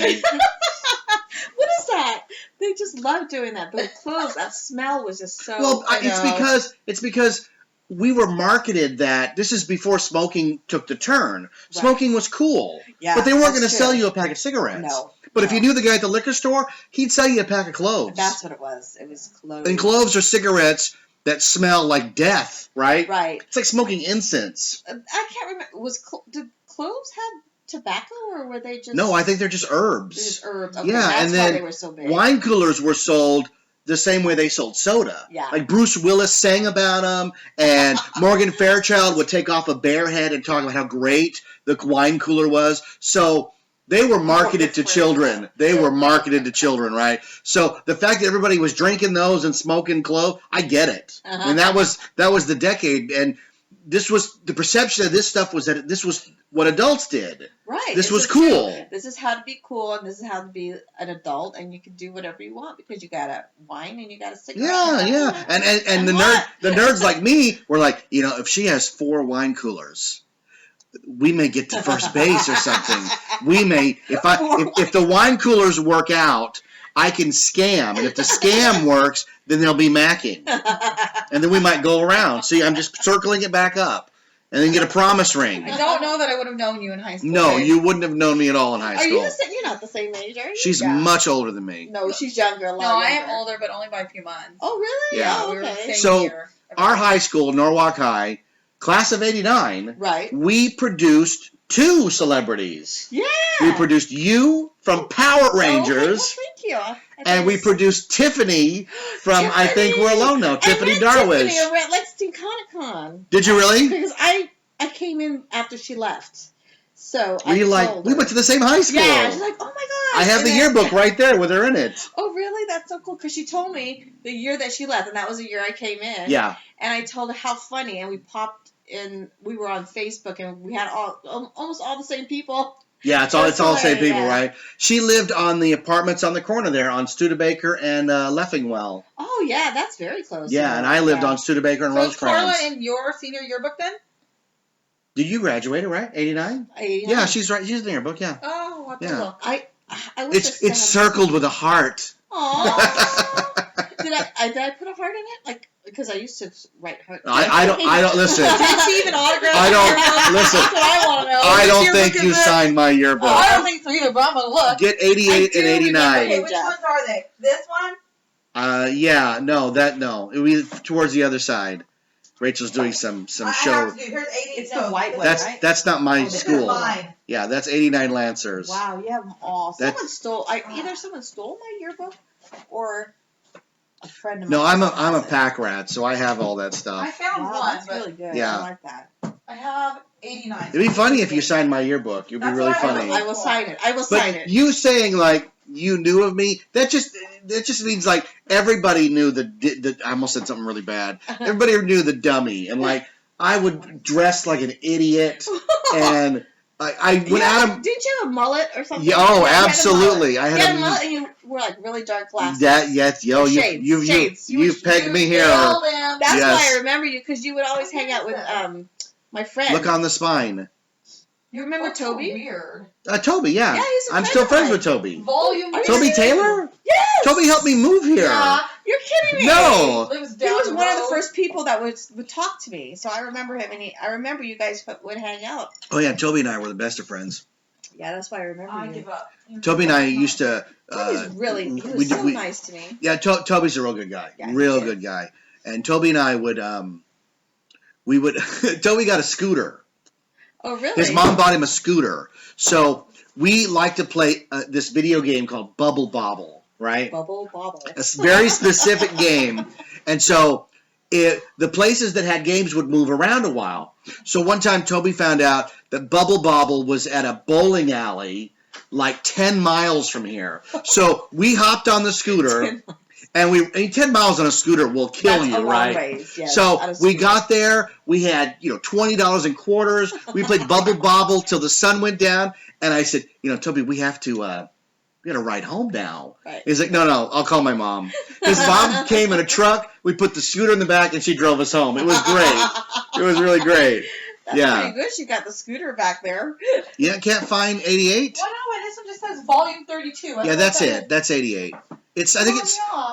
What is that? They just love doing that. The cloves, that smell was just so. Well, it's because we were marketed that this is before smoking took the turn. Right. Smoking was cool. Yeah, but they weren't going to that's sell true. you a pack of cigarettes. No. But if you knew the guy at the liquor store, he'd sell you a pack of cloves. That's what it was. It was cloves. And cloves are cigarettes that smell like death, right? Right. It's like smoking incense. I can't remember. Did cloves have tobacco or were they just? No, I think they're just herbs. They're just herbs. Okay, Yeah, that's and why then they were so big. Wine coolers were sold the same way they sold soda. Yeah. Like Bruce Willis sang about them, and Morgan Fairchild would take off a bear head and talk about how great the wine cooler was. So they were marketed to children. They were marketed to children, right? So the fact that everybody was drinking those and smoking clove, I get it. Uh-huh. And that was the decade, and this was the perception of this stuff was that this was what adults did. Right. This was true. cool. This is how to be cool, and this is how to be an adult, and you can do whatever you want because you got a wine and you got a cigarette. Yeah. And the what? nerds like me were like, if she has 4 wine coolers, we may get to first base or something. We may if the wine coolers work out, I can scam, and if the scam works, then they'll be macking, and then we might go around. See, I'm just circling it back up, and then get a promise ring. I don't know that I would have known you in high school. No, babe. you wouldn't have known me at all in high Are school. you you're not the same age, are you? She's Yeah. much older than me. No, she's younger. A lot No, I younger. am older, but only by a few months. Oh, really? Yeah. Oh, we were the okay. same So, year. Our high school, Norwalk High, class of '89, Right. we produced 2 celebrities. Yeah. We produced you from Power Rangers, Oh, thank you. and we produced Tiffany from I Think We're Alone Now, Tiffany Darwish. Tiffany at Lexington Comic-Con. Did you really? Because I came in after she left. So Were you I like, told we her. went to the same high school? Yeah, she's like, oh my gosh. I have And the then- yearbook right there with her in it. Oh, really? That's so cool. Because she told me the year that she left, and that was the year I came in. Yeah. And I told her how funny, and we popped in. We were on Facebook, and we had almost all the same people. Yeah, it's all That's the same hilarious, people, yeah. right? She lived on the apartments on the corner there on Studebaker and Leffingwell. Oh yeah, that's very close. Yeah, and I lived on Studebaker and So is Carla Rosecrans. in your senior yearbook then? Did you graduate, right? 89? Yeah, she's right. She's in the yearbook, yeah. Oh, what the Yeah. look. I wish It's circled with a heart. Aww. Did I put a heart in it? Like, because I used to write heart. I don't listen. Did she even autograph I your don't- yearbook? listen. That's what I want to know. I Which don't yearbook think is you it? signed my yearbook. Oh, I don't think so either, but I'm going to look. Get 88 and 89. Okay, which ones are they? This one? Yeah, no. It was towards the other side. Rachel's doing some show. Here's 80. It's a white one, right? That's not my this is school. mine. Yeah, that's 89 Lancers. Wow, you have them all. That's- Either someone stole my yearbook, or a friend of mine. No, I'm a pack rat, so I have all that I stuff. found Wow, one, that's but really good. Yeah. I like that. I have 89. It'd be funny if you signed my yearbook. It'd be That's really what I funny. was- I will sign it. I will sign But it. you saying like you knew of me, that just means like everybody knew the I almost said something really bad. Everybody knew the dummy, and like I would dress like an idiot, and I went out of Didn't you have a mullet or something? yeah, Yeah, oh you had a absolutely. I mullet. You had a had mullet and you wore like really dark glasses. that yes, yo, Shades, you shades. you pegged me here. Nailed him. That's Yes. why I remember you, because you would always hang out with my friend. Look on the spine. You remember That's so Toby? weird. Toby, yeah. Yeah, he's a I'm friend still of friends mine. with Toby. Volume. Are you Toby serious? Taylor? Yes. Toby helped me move here. Yeah. You're kidding me. No. Lives He down was the one of the road. first people that would talk to me, so I remember him, and I remember you guys would hang out. Oh yeah, Toby and I were the best of friends. Yeah, that's why I remember I you. give up. Toby and I used to. Toby's really, he was we- so we- nice to me. Yeah, Toby's a real good guy. Yeah, Real he is. good guy. And Toby and I would, we would, Toby got a scooter. Oh, really? His mom bought him a scooter. So we like to play this video game called Bubble Bobble, right? Bubble Bobble. A very specific game. And so the places that had games would move around a while. So one time Toby found out that Bubble Bobble was at a bowling alley like 10 miles from here. So we hopped on the scooter. And 10 miles on a scooter will kill That's you, a long right? ways, yes, So on a we scooter. got there. We had, $20 in quarters. We played Bubble Bobble till the sun went down. And I said, Toby, we have to ride home now. Right. He's like, no, I'll call my mom. His mom came in a truck. We put the scooter in the back, and she drove us home. It was great. It was really great. That's pretty good. She got the scooter back there. Yeah, can't find 88? Why not? This one just says volume 32. Yeah, that's it. That's 88. I think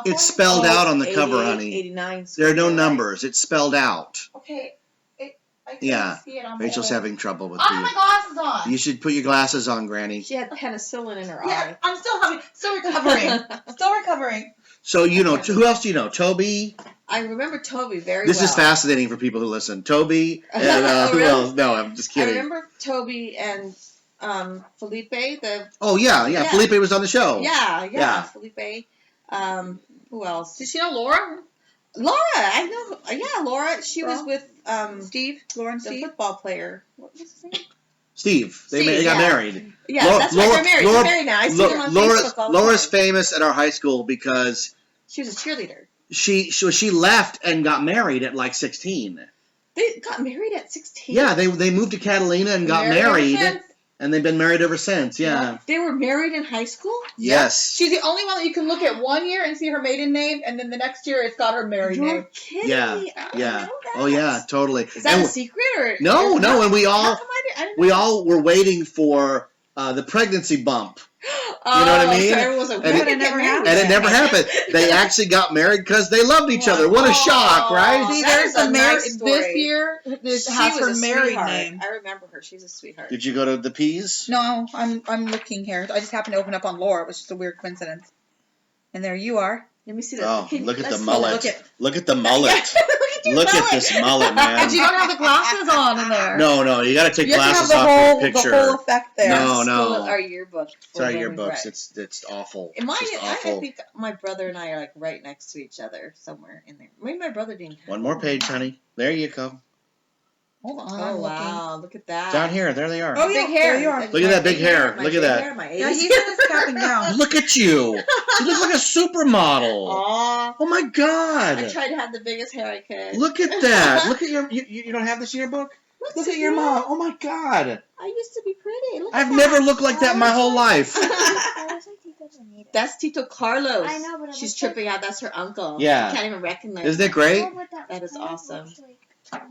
it's spelled out on the cover, honey. 89. There are no scooter, numbers. It's spelled out. Okay. I can't Yeah. see it on Rachel's my having trouble with I have my glasses on. You should put your glasses on, Granny. She had penicillin in her Yeah, eye. I'm still recovering. Still recovering. So, who else do you know? Toby? I remember Toby very well. This is fascinating for people who listen. Toby and Oh, who really? else? No, I'm just I kidding. remember Toby and Felipe. Oh, yeah. Felipe was on the show. Yeah. Felipe. Who else? Did she know Laura? Laura. I know. Yeah, Laura. She was with Steve? Laura and the Steve? football player. What was his name? Steve. They got married. Yeah, Laura- that's right. They're married. Laura- She's married now. I see them on Facebook all the Laura's time. famous at our high school because She was a cheerleader. she left and got married at like 16. They got married at 16. Yeah, they moved to Catalina and got Married ever married, since? and they've been married ever since. Yeah. They were married in high school? Yes. She's the only one that you can look at one year and see her maiden name, and then the next year it's got her married You're name. kidding Yeah, me. I didn't yeah. know that. Oh yeah, totally. Is that And a secret or? No, and we How all come I didn't we know? all were waiting for the pregnancy bump. Oh, You know what I mean? So everyone was like, And "We're it gonna get married." And it never happened. They actually got married because they loved each other. What a shock, right? See, That there's is a a nice story. this year it She has was her a married sweetheart. name. I remember her. She's a sweetheart. Did you go to the Peas? No, I'm looking here. I just happened to open up on Laura. It was just a weird coincidence. And there you are. Let me see that. Oh, look at the mullet. look Look at the mullet. your Look at mullet. this mullet, man. And you don't have the glasses on in there. No, you got to take You have to glasses have the off whole, for a picture. the whole effect there. No. Still our yearbook. It's our for when we yearbooks. read. It's awful. In my, It's just I awful. think my brother and I are like right next to each other somewhere in there. Maybe my brother didn't. One more page, honey. There you go. Hold on. Oh I'm looking. wow! Look at that. Down here. There they are. Oh, yeah, Big hair. there you are. Look at that big hair. My Look at big that. hair, my Yeah, 80s. he's just capping down. Look at you. You look like a supermodel. Aw. Oh my I God. tried to have the biggest hair I could. Look at that. Look at your. You don't have this yearbook? Look at your mom. Oh my God. I used to be pretty. Look I've at never that. looked like that my whole life. I was like Tito Bonita. That's Tito Carlos. I know, but it she's looks tripping out. That's her uncle. Yeah. You can't even recognize. Isn't it him. great? Oh, but That is friend awesome. looks like,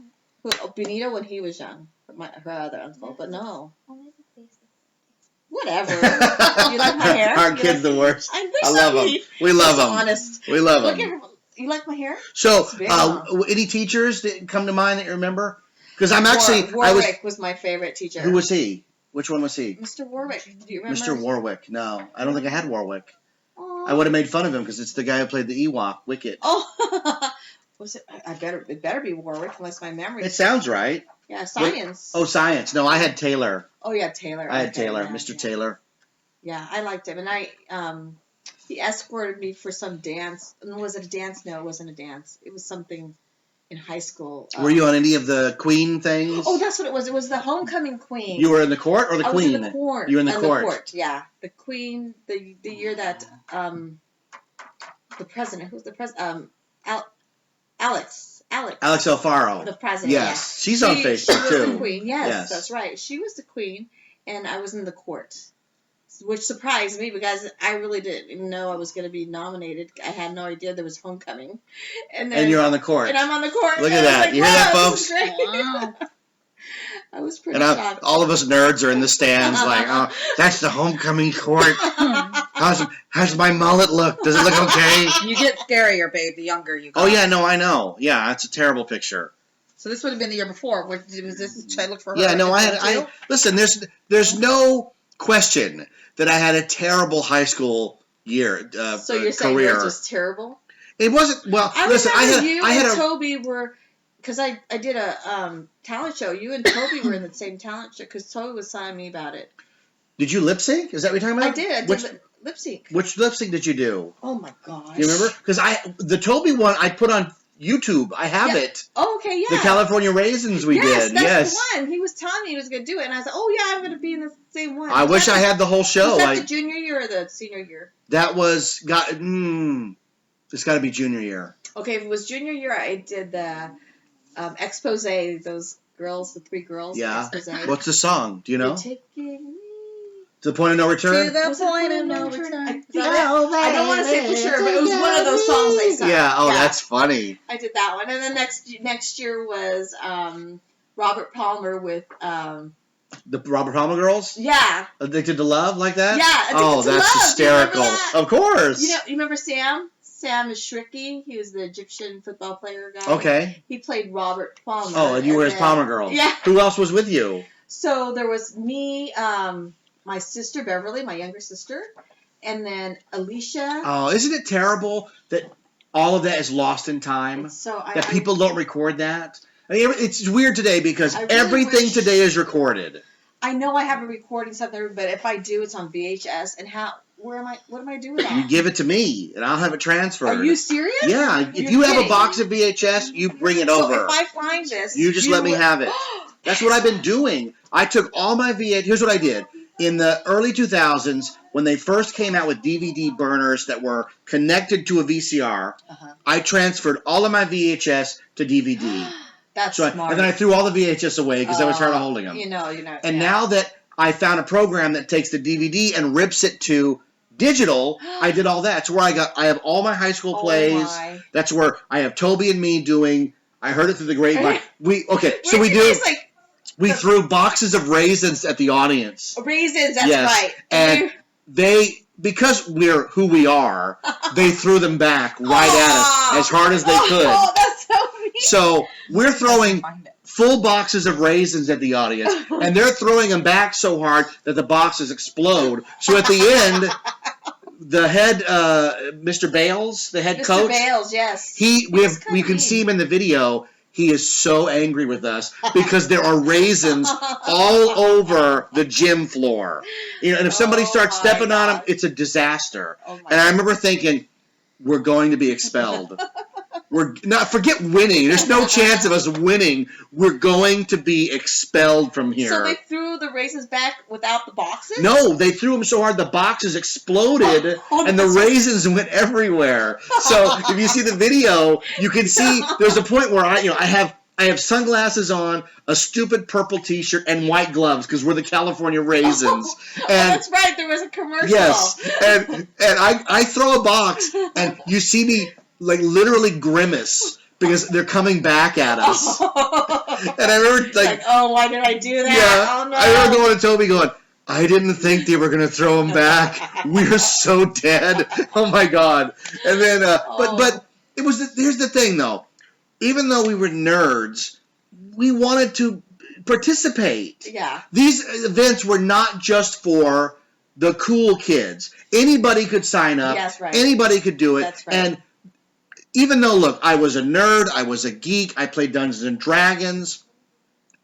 Who- Benito when he was young. Her other uncle, but no. only the face. Whatever. You like my hair? Our You kid's like- the worst. I I love them. We love them. Honest. We love Look them. at her. You like my hair? So, It's big, huh? any teachers that come to mind that you remember? Because I'm actually, Warwick was my favorite teacher. Who was he? Which one was he? Mr. Warwick. Do you remember? Mr. Warwick. No, I don't think I had Warwick. Aw. I would have made fun of him because it's the guy who played the Ewok, Wicket. Oh. Was it? It better be Warwick unless my memory. It sounds right. Yeah, science. Oh, science. No, I had Taylor. Oh yeah, Taylor. I had Okay, Taylor, yeah, Mr. yeah. Taylor. Yeah, I liked him, and he escorted me for some dance. Was it a dance? No, it wasn't a dance. It was something in high school. Were you on any of the Queen things? Oh, that's what it was. It was the homecoming queen. You were in the court or the I Queen? was in the court. You were in the And court. Yeah, the queen. The year that the president. Who's the president? Alex. Alex Alfaro. The president. Yes, yeah. she's on She Facebook was too. the queen. Yes, Yes. that's right. She was the queen, and I was in the court, which surprised me because I really didn't even know I was going to be nominated. I had no idea there was homecoming, and then And you're on the court. and I'm on the court. Look and at I was that. like, You hear that, wow, this is folks? great. Wow. I was pretty And shocked. all of us nerds are in the stands like, oh, that's the homecoming court. How's my mullet look? Does it look okay? You get scarier, babe, the younger you go. Oh, yeah, no, I know. Yeah, that's a terrible picture. So this would have been the year before. Was this? Should I look for her? Yeah, no, Is it too? listen, there's no question that I had a terrible high school year, So you're saying career. yours was terrible? It wasn't, well, I listen, remember I you had and a, Toby were because I did a talent show. You and Toby were in the same talent show because Toby was telling me about it. Did you lip sync? Is that what you're talking about? I did lip sync. Which lip sync did you do? Oh my gosh. Do you remember? Because the Toby one I put on YouTube. I have it. Oh, okay, yeah. The California Raisins we did. That's the one. He was telling me he was going to do it, and I said, "Oh yeah, I'm going to be in the same one." I wish I had the whole show. Was that the junior year or the senior year? That was it's got to be junior year. Okay, if it was junior year, I did the expose. Those girls, the 3 girls. Yeah. Expose. What's the song? Do you know? Taking me To the point of no return. to the point of no return. I don't want to say for sure, but it was one of those songs they sung. Yeah. Oh, that's funny. I did that one, and then next year was Robert Palmer with The Robert Palmer girls. Yeah. Addicted to Love, like that. Yeah. Oh, Addicted to that's Love. hysterical. Do you remember that? Of course. You remember Sam? Sam is Shricky. He was the Egyptian football player guy. Okay. He played Robert Palmer. Oh, and you were his Palmer girl. Yeah. Who else was with you? So there was me, my sister Beverly, my younger sister, and then Alicia. Oh, isn't it terrible that all of that is lost in time? That people don't record that? I mean, it's weird today because everything today is recorded. I know I have a recording somewhere, but if I do, it's on VHS. And what am I doing with that? You give it to me, and I'll have it transferred. Are you serious? Yeah. If you have a box of VHS, you bring it over. So if I find this, you just let me have it. That's what I've been doing. I took all my VHS. Here's what I did. In the early 2000s, when they first came out with DVD burners that were connected to a VCR, I transferred all of my VHS to DVD. That's smart. And then I threw all the VHS away because I was tired of holding them. You know. And now that I found a program that takes the DVD and rips it to digital, I did all that. That's where I have all my high school plays. My. That's where I have Toby and me doing. I heard it through the grapevine. We threw boxes of raisins at the audience. Raisins, that's right. And because we're who we are, they threw them back right at us as hard as they could. Oh, that's so mean. So we're throwing full boxes of raisins at the audience, and they're throwing them back so hard that the boxes explode. So at the end, the head, Mr. Bales, the head coach. Mr. Bales, yes. We can see him in the video. He is so angry with us because there are raisins all over the gym floor. And if somebody starts stepping on them, it's a disaster. And I remember thinking, we're going to be expelled. Forget winning. There's no chance of us winning. We're going to be expelled from here. So they threw the raisins back without the boxes? No, they threw them so hard the boxes exploded and the raisins went everywhere. So if you see the video, you can see there's a point where I have sunglasses on, a stupid purple T-shirt, and white gloves because we're the California Raisins. That's right. There was a commercial. Yes, and I throw a box, and you see me like literally grimace because they're coming back at us. And I remember like, oh, why did I do that? Yeah, oh, no. I remember going to Toby going, I didn't think they were going to throw them back. We're so dead. Oh my God. And then, but it was. Here's the thing though. Even though we were nerds, we wanted to participate. Yeah. These events were not just for the cool kids. Anybody could sign up. Yes, right. Anybody could do it. That's right. And even though, look, I was a nerd, I was a geek, I played Dungeons and Dragons,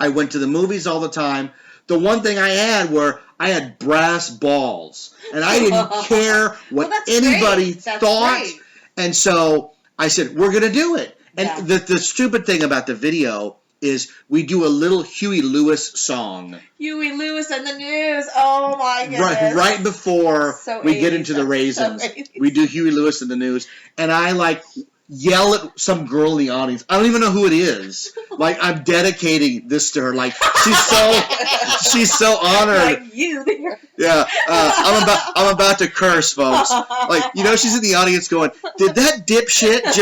I went to the movies all the time, the one thing I had brass balls. And I didn't care what anybody thought. Great. And so I said, we're going to do it. And the stupid thing about the video is we do a little Huey Lewis song. Huey Lewis and the News. Oh, my goodness. Right before we get into the raisins. We do Huey Lewis and the News. And I, yell at some girl in the audience. I don't even know who it is. I'm dedicating this to her. She's so honored. Like you. Yeah. I'm about to curse, folks. She's in the audience going, did that dipshit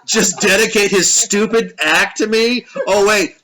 just dedicate his stupid act to me? Oh wait,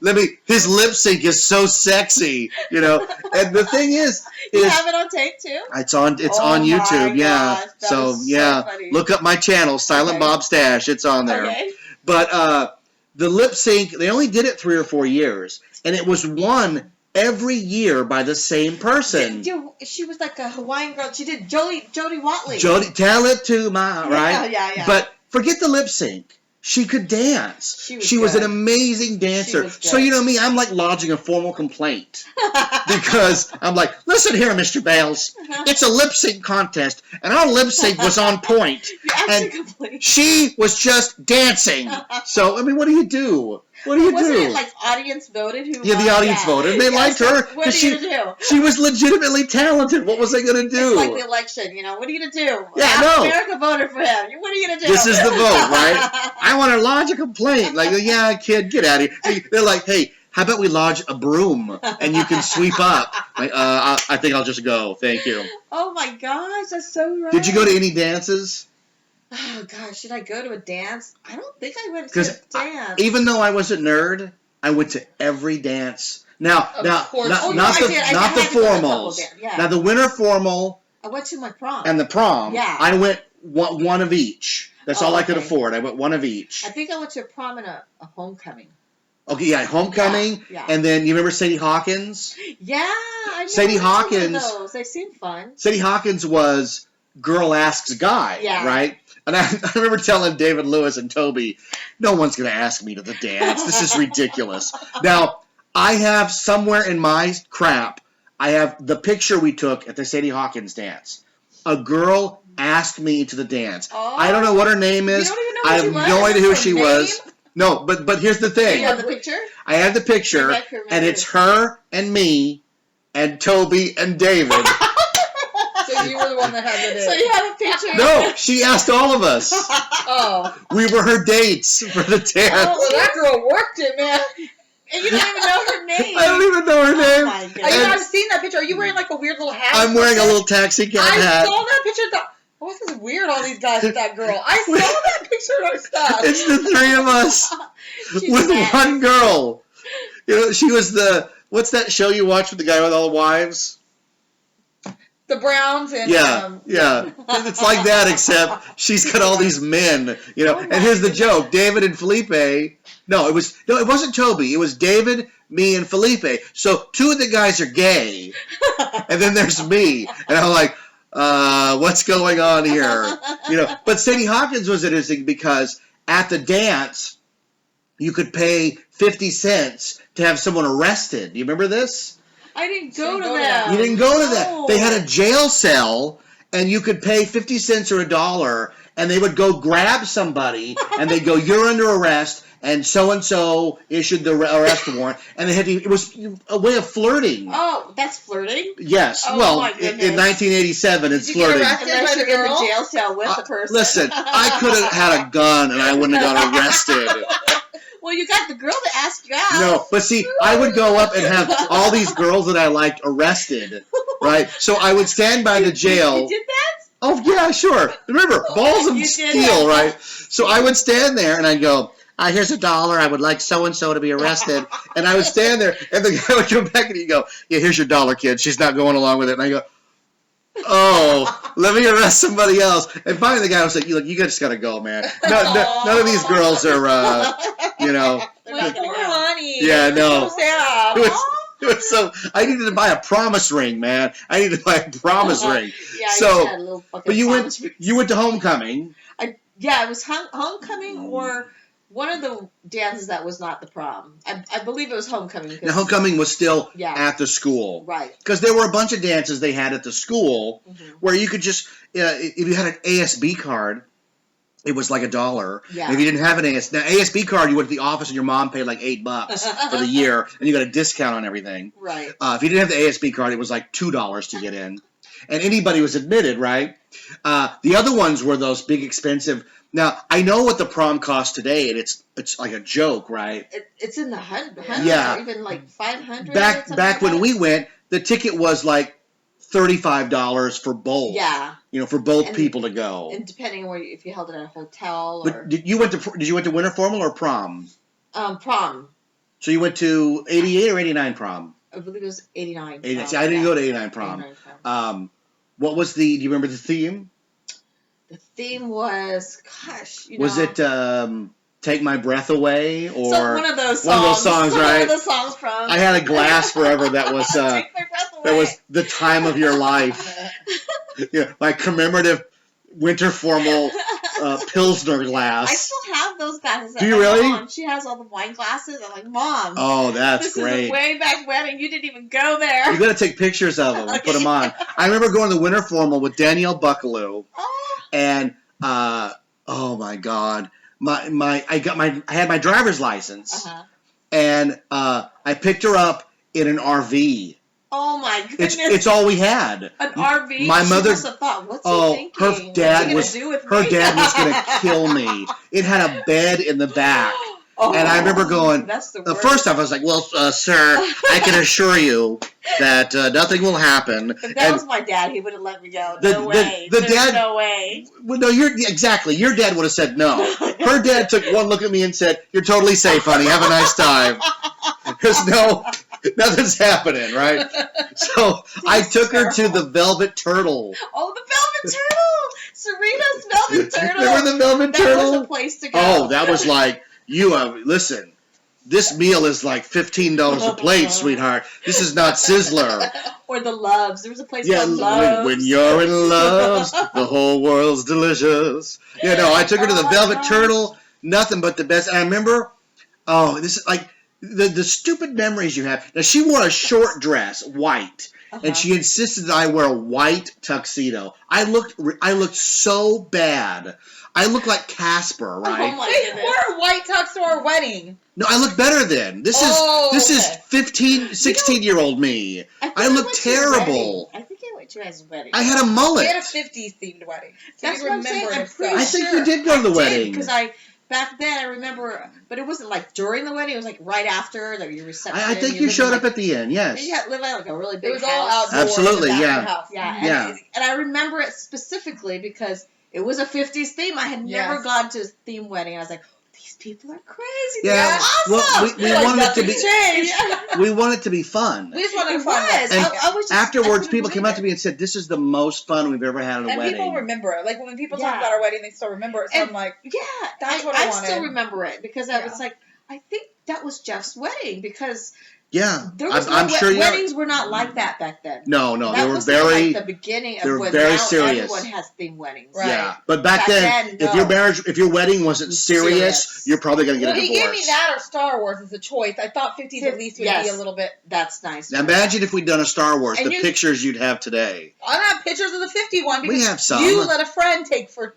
his lip sync is so sexy, And the thing is you have it on tape too? It's on YouTube, yeah. So funny. Look up my channel, Silent Bob Stash. It's on there. Okay. But the lip sync, they only did it 3 or 4 years, and it was won every year by the same person. She was like a Hawaiian girl. She did Jody Watley. Tell it to my right. Yeah. But forget the lip sync. she could dance. She was an good. amazing dancer. was So good. you know me, I'm like lodging a formal complaint because I'm like, listen here, Mr. Bales, it's a lip sync contest, and our lip sync was on point, You actually and complained. she was just dancing. So I mean, what do you do? What do you Wasn't do? it like audience voted who Yeah, won? the audience voted, and they liked her What are because you gonna do? she was legitimately talented. What was I gonna do? It's like the election, you know. What are you gonna do? Yeah, Half no. America voted for him. What are you gonna do? This is the vote, right? I want to lodge a complaint. Like, yeah, kid, get out of here. They're like, hey, how about we lodge a broom and you can sweep up? Like, I think I'll just go. Thank you. Oh my gosh, that's so right. Did you go to any dances? Oh gosh, should I go to a dance? I don't think I went to 'Cause a dance. Even though I was a nerd, I went to every dance. Now, Of course. not Oh, not I the did. I not the had to go to a couple formals. dan- yeah. Now the winter formal I went to my prom. and the prom. Yeah. I went one of each. That's all I could Okay. afford. I went one of each. I think I went to a prom and a homecoming. Okay, yeah, homecoming, Yeah. and then you remember Sadie Hawkins? Yeah, I know. Sadie I went to one Hawkins- of those. They seem fun. Sadie Hawkins was girl asks guy, Yeah. right? And I remember telling David Lewis and Toby, no one's going to ask me to the dance. This is ridiculous. Now, I have somewhere in my crap, I have the picture we took at the Sadie Hawkins dance. A girl asked me to the dance. Oh. I don't know what her name is. You don't even know I who have she was? no idea who Her she name? was. No, but here's the Do thing. you have the picture? I have the picture, Maybe I can remember and it's it. her and me and Toby and David. So you were the one that had the So date. you have a picture? No, she asked all of us. Oh. We were her dates for the dance. Well, that girl worked it, man. And you don't even know her name. I don't even know her Oh name. my I goodness. know, I've seen that picture. Are you wearing like a weird little hat? I'm wearing a little taxi cab I hat. saw that picture. And thought, oh, this is weird. All these guys with that girl. I saw that picture in our stuff. It's the three of us She's with mad. one girl. You know, she was the what's that show you watch with the guy with all the wives? The Browns and Yeah, yeah. It's like that, except she's got all these men. You know, Oh and my here's the goodness. joke: David and Felipe. No, it wasn't Toby. It was David, me, and Felipe. So two of the guys are gay, and then there's me, and I'm like, what's going on here? You know, but Sadie Hawkins was interesting because at the dance, you could pay 50 cents to have someone arrested. Do you remember this? I didn't So go you to go to that. that. You didn't go to that. No. They had a jail cell, and you could pay 50 cents or $1, and they would go grab somebody, and they'd go, "You're under arrest," and so issued the arrest warrant, and they had to, it was a way of flirting. Oh, that's flirting? Yes, Oh, well, my in goodness. 1987, it's Did you get flirting. arrested? Unless by the you're in the girl? jail cell with the person. Listen, I could have had a gun, and I wouldn't have got arrested. Well, you got the girl to ask you out. No, but see, I would go up and have all these girls that I liked arrested, right? So I would stand by the jail. You did that? Oh, yeah, sure. Remember, balls of You did steel, that. right? So I would stand there and I'd go, here's $1. I would like so-and-so to be arrested. And I would stand there and the guy would come back and he'd go, yeah, here's your $1, kid. She's not going along with it. And I go, oh, let me arrest somebody else. And finally the guy was like, look, you just got to go, man. None of these girls are, you know. They're not gonna Poor go. honey. Yeah, no. So sad. It was so, I needed to buy a promise ring, man. I needed to buy a promise ring. Yeah, So, you had a little fucking But you promise. went to homecoming. Yeah, it was homecoming or one of the dances that was not the prom. I believe it was homecoming. The homecoming was still Yeah. at the school. Right. Because there were a bunch of dances they had at the school Mhm. where you could just, if you had an ASB card, it was like $1. Yeah. If you didn't have an ASB card, you went to the office and your mom paid like $8 for the year, and you got a discount on everything. Right. If you didn't have the ASB card, it was like $2 to get in. And anybody was admitted, right? The other ones were those big expensive. Now, I know what the prom costs today, and it's like a joke, right? It's in the hundreds, Yeah. or even like 500. Back when we went, the ticket was like $35 for both. Yeah, For both And- people to go. and depending on where if you held it at a hotel or But did you went to winter formal or prom? prom. So you went to 88 or 89 prom? I believe it was 89. 89. See, I didn't go to 89 prom. 89 prom. What was do you remember the theme? The theme was, gosh, Was it Take My Breath Away or so one of those songs? one of those songs, right? One of those songs from. I had a glass forever that was Take my breath away. that was the time of your life. My commemorative winter formal Pilsner glass. I still have have those glasses. Do you really? Mom, she has all the wine glasses. I'm like, Mom. Oh, that's this great. This is a way back wedding. You didn't even go there. You got to take pictures of them and put them on. I remember going to the winter formal with Danielle Buckaloo, and oh my God, I had my driver's license, and I picked her up in an RV. Oh my goodness! It's all we had. An RV. My mother must have thought, what's he thinking? Her dad was gonna kill me. It had a bed in the back. And I remember going, the first time I was like, well, sir, I can assure you that nothing will happen. If that was my dad, he would have let me go. No way. There's no way. Well, no, exactly. Your dad would have said no. Her dad took one look at me and said, you're totally safe, honey. Have a nice time. There's nothing's happening, right? So I took her to the Velvet Turtle. Oh, the Velvet Turtle! Serena's Velvet Turtle. Remember the Velvet Turtle? That was a place to go. Oh, that was like... listen, this meal is like $15 a plate, sweetheart. This is not Sizzler. Or the Loves. There was a place called Loves. When you're in Loves, the whole world's delicious. I took her to the Velvet Turtle. Nothing but the best. And I remember, this is like the stupid memories you have. Now, she wore a short dress, white. And she insisted that I wear a white tuxedo. I looked so bad. I look like Casper, right? Oh my Wait, goodness. we're a white tux to our wedding. No, I look better then. This is 15, 16-year-old me. I look terrible. I think I went to his wedding. I had a mullet. We had a 50s themed wedding. So That's what I'm saying. I'm pretty I think you did go to the wedding. Because back then I remember, but it wasn't like during the wedding. It was like right after your reception. I think you showed up at the end. Yes. You lived like a really big house. It was house. all outdoors. Absolutely, Yeah. Yeah. And I remember it specifically because it was a 50s theme. I had never gone to a theme wedding. I was like, these people are crazy. Yeah. They're awesome. Well, we wanted it to be. Changed. We want it to be fun. We just wanted It fun. was. And I was just, afterwards, people came up to me and said, "This is the most fun we've ever had at a And wedding." people remember it. Like when people talk about our wedding, they still remember it. So I'm like, that's what I wanted. still remember it because I was like, I think that was Jeff's wedding because there was I'm sure weddings were not like that back then. No, that they were was very. like the beginning of they were when very now serious. everyone has theme weddings. Right. Yeah, but back then, if your wedding wasn't serious, you're probably going to get a divorce. He gave me that or Star Wars as a choice. I thought 50s at least would be a little bit. That's nice. Now imagine if we'd done a Star Wars, And the pictures you'd have today. I don't have pictures of the 50 one because we have some. You let a friend take for.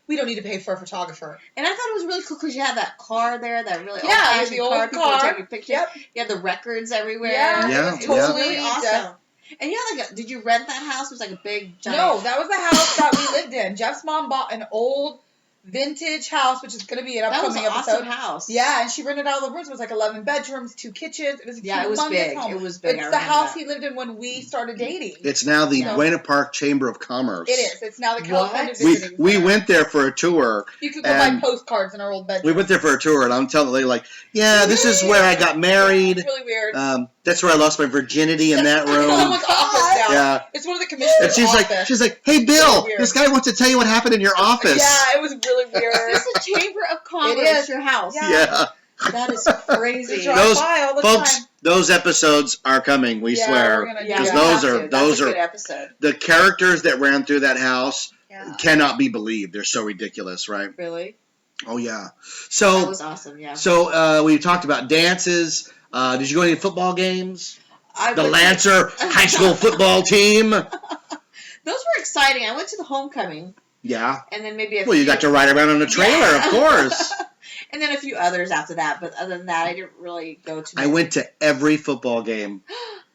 We don't need to pay for a photographer. And I thought it was really cool because you had that car there, that really the old car. People were taking pictures. Yep. You had the records everywhere. Yeah. It was really awesome. And you had did you rent that house? It was like a big giant. No, that was the house that we lived in. Jeff's mom bought an old vintage house, which is going to be an upcoming episode. Awesome House. Yeah, and she rented out the rooms. It was like 11 bedrooms, 2 kitchens. It was a it was big. home. It was big. It's the house he lived in when we started dating. It's now the Buena Park Chamber of Commerce. It is. It's now the California Visiting We Center. went there for a tour. You could go buy postcards in our old bedroom. We went there for a tour, and I'm telling the lady, like, this is where I got married. It's really weird. That's where I lost my virginity in that room. Someone's office now. Yeah. It's one of the commissioners' And she's like, hey, Bill, this guy wants to tell you what happened in your office. Yeah, it was really weird. This is a Chamber of Commerce. It is. Your house. Yeah. That is crazy. Those episodes are coming. We swear, because those are a good episode. The characters that ran through that house cannot be believed. They're so ridiculous, right? Really? Oh yeah. So that was awesome. Yeah. So we talked about dances. Did you go to any football games? The Lancer high school football team. Those were exciting. I went to the homecoming. Yeah. And then maybe you got to ride around on a trailer, of course. And then a few others after that, but other than that, I didn't really go to. I went to every football game.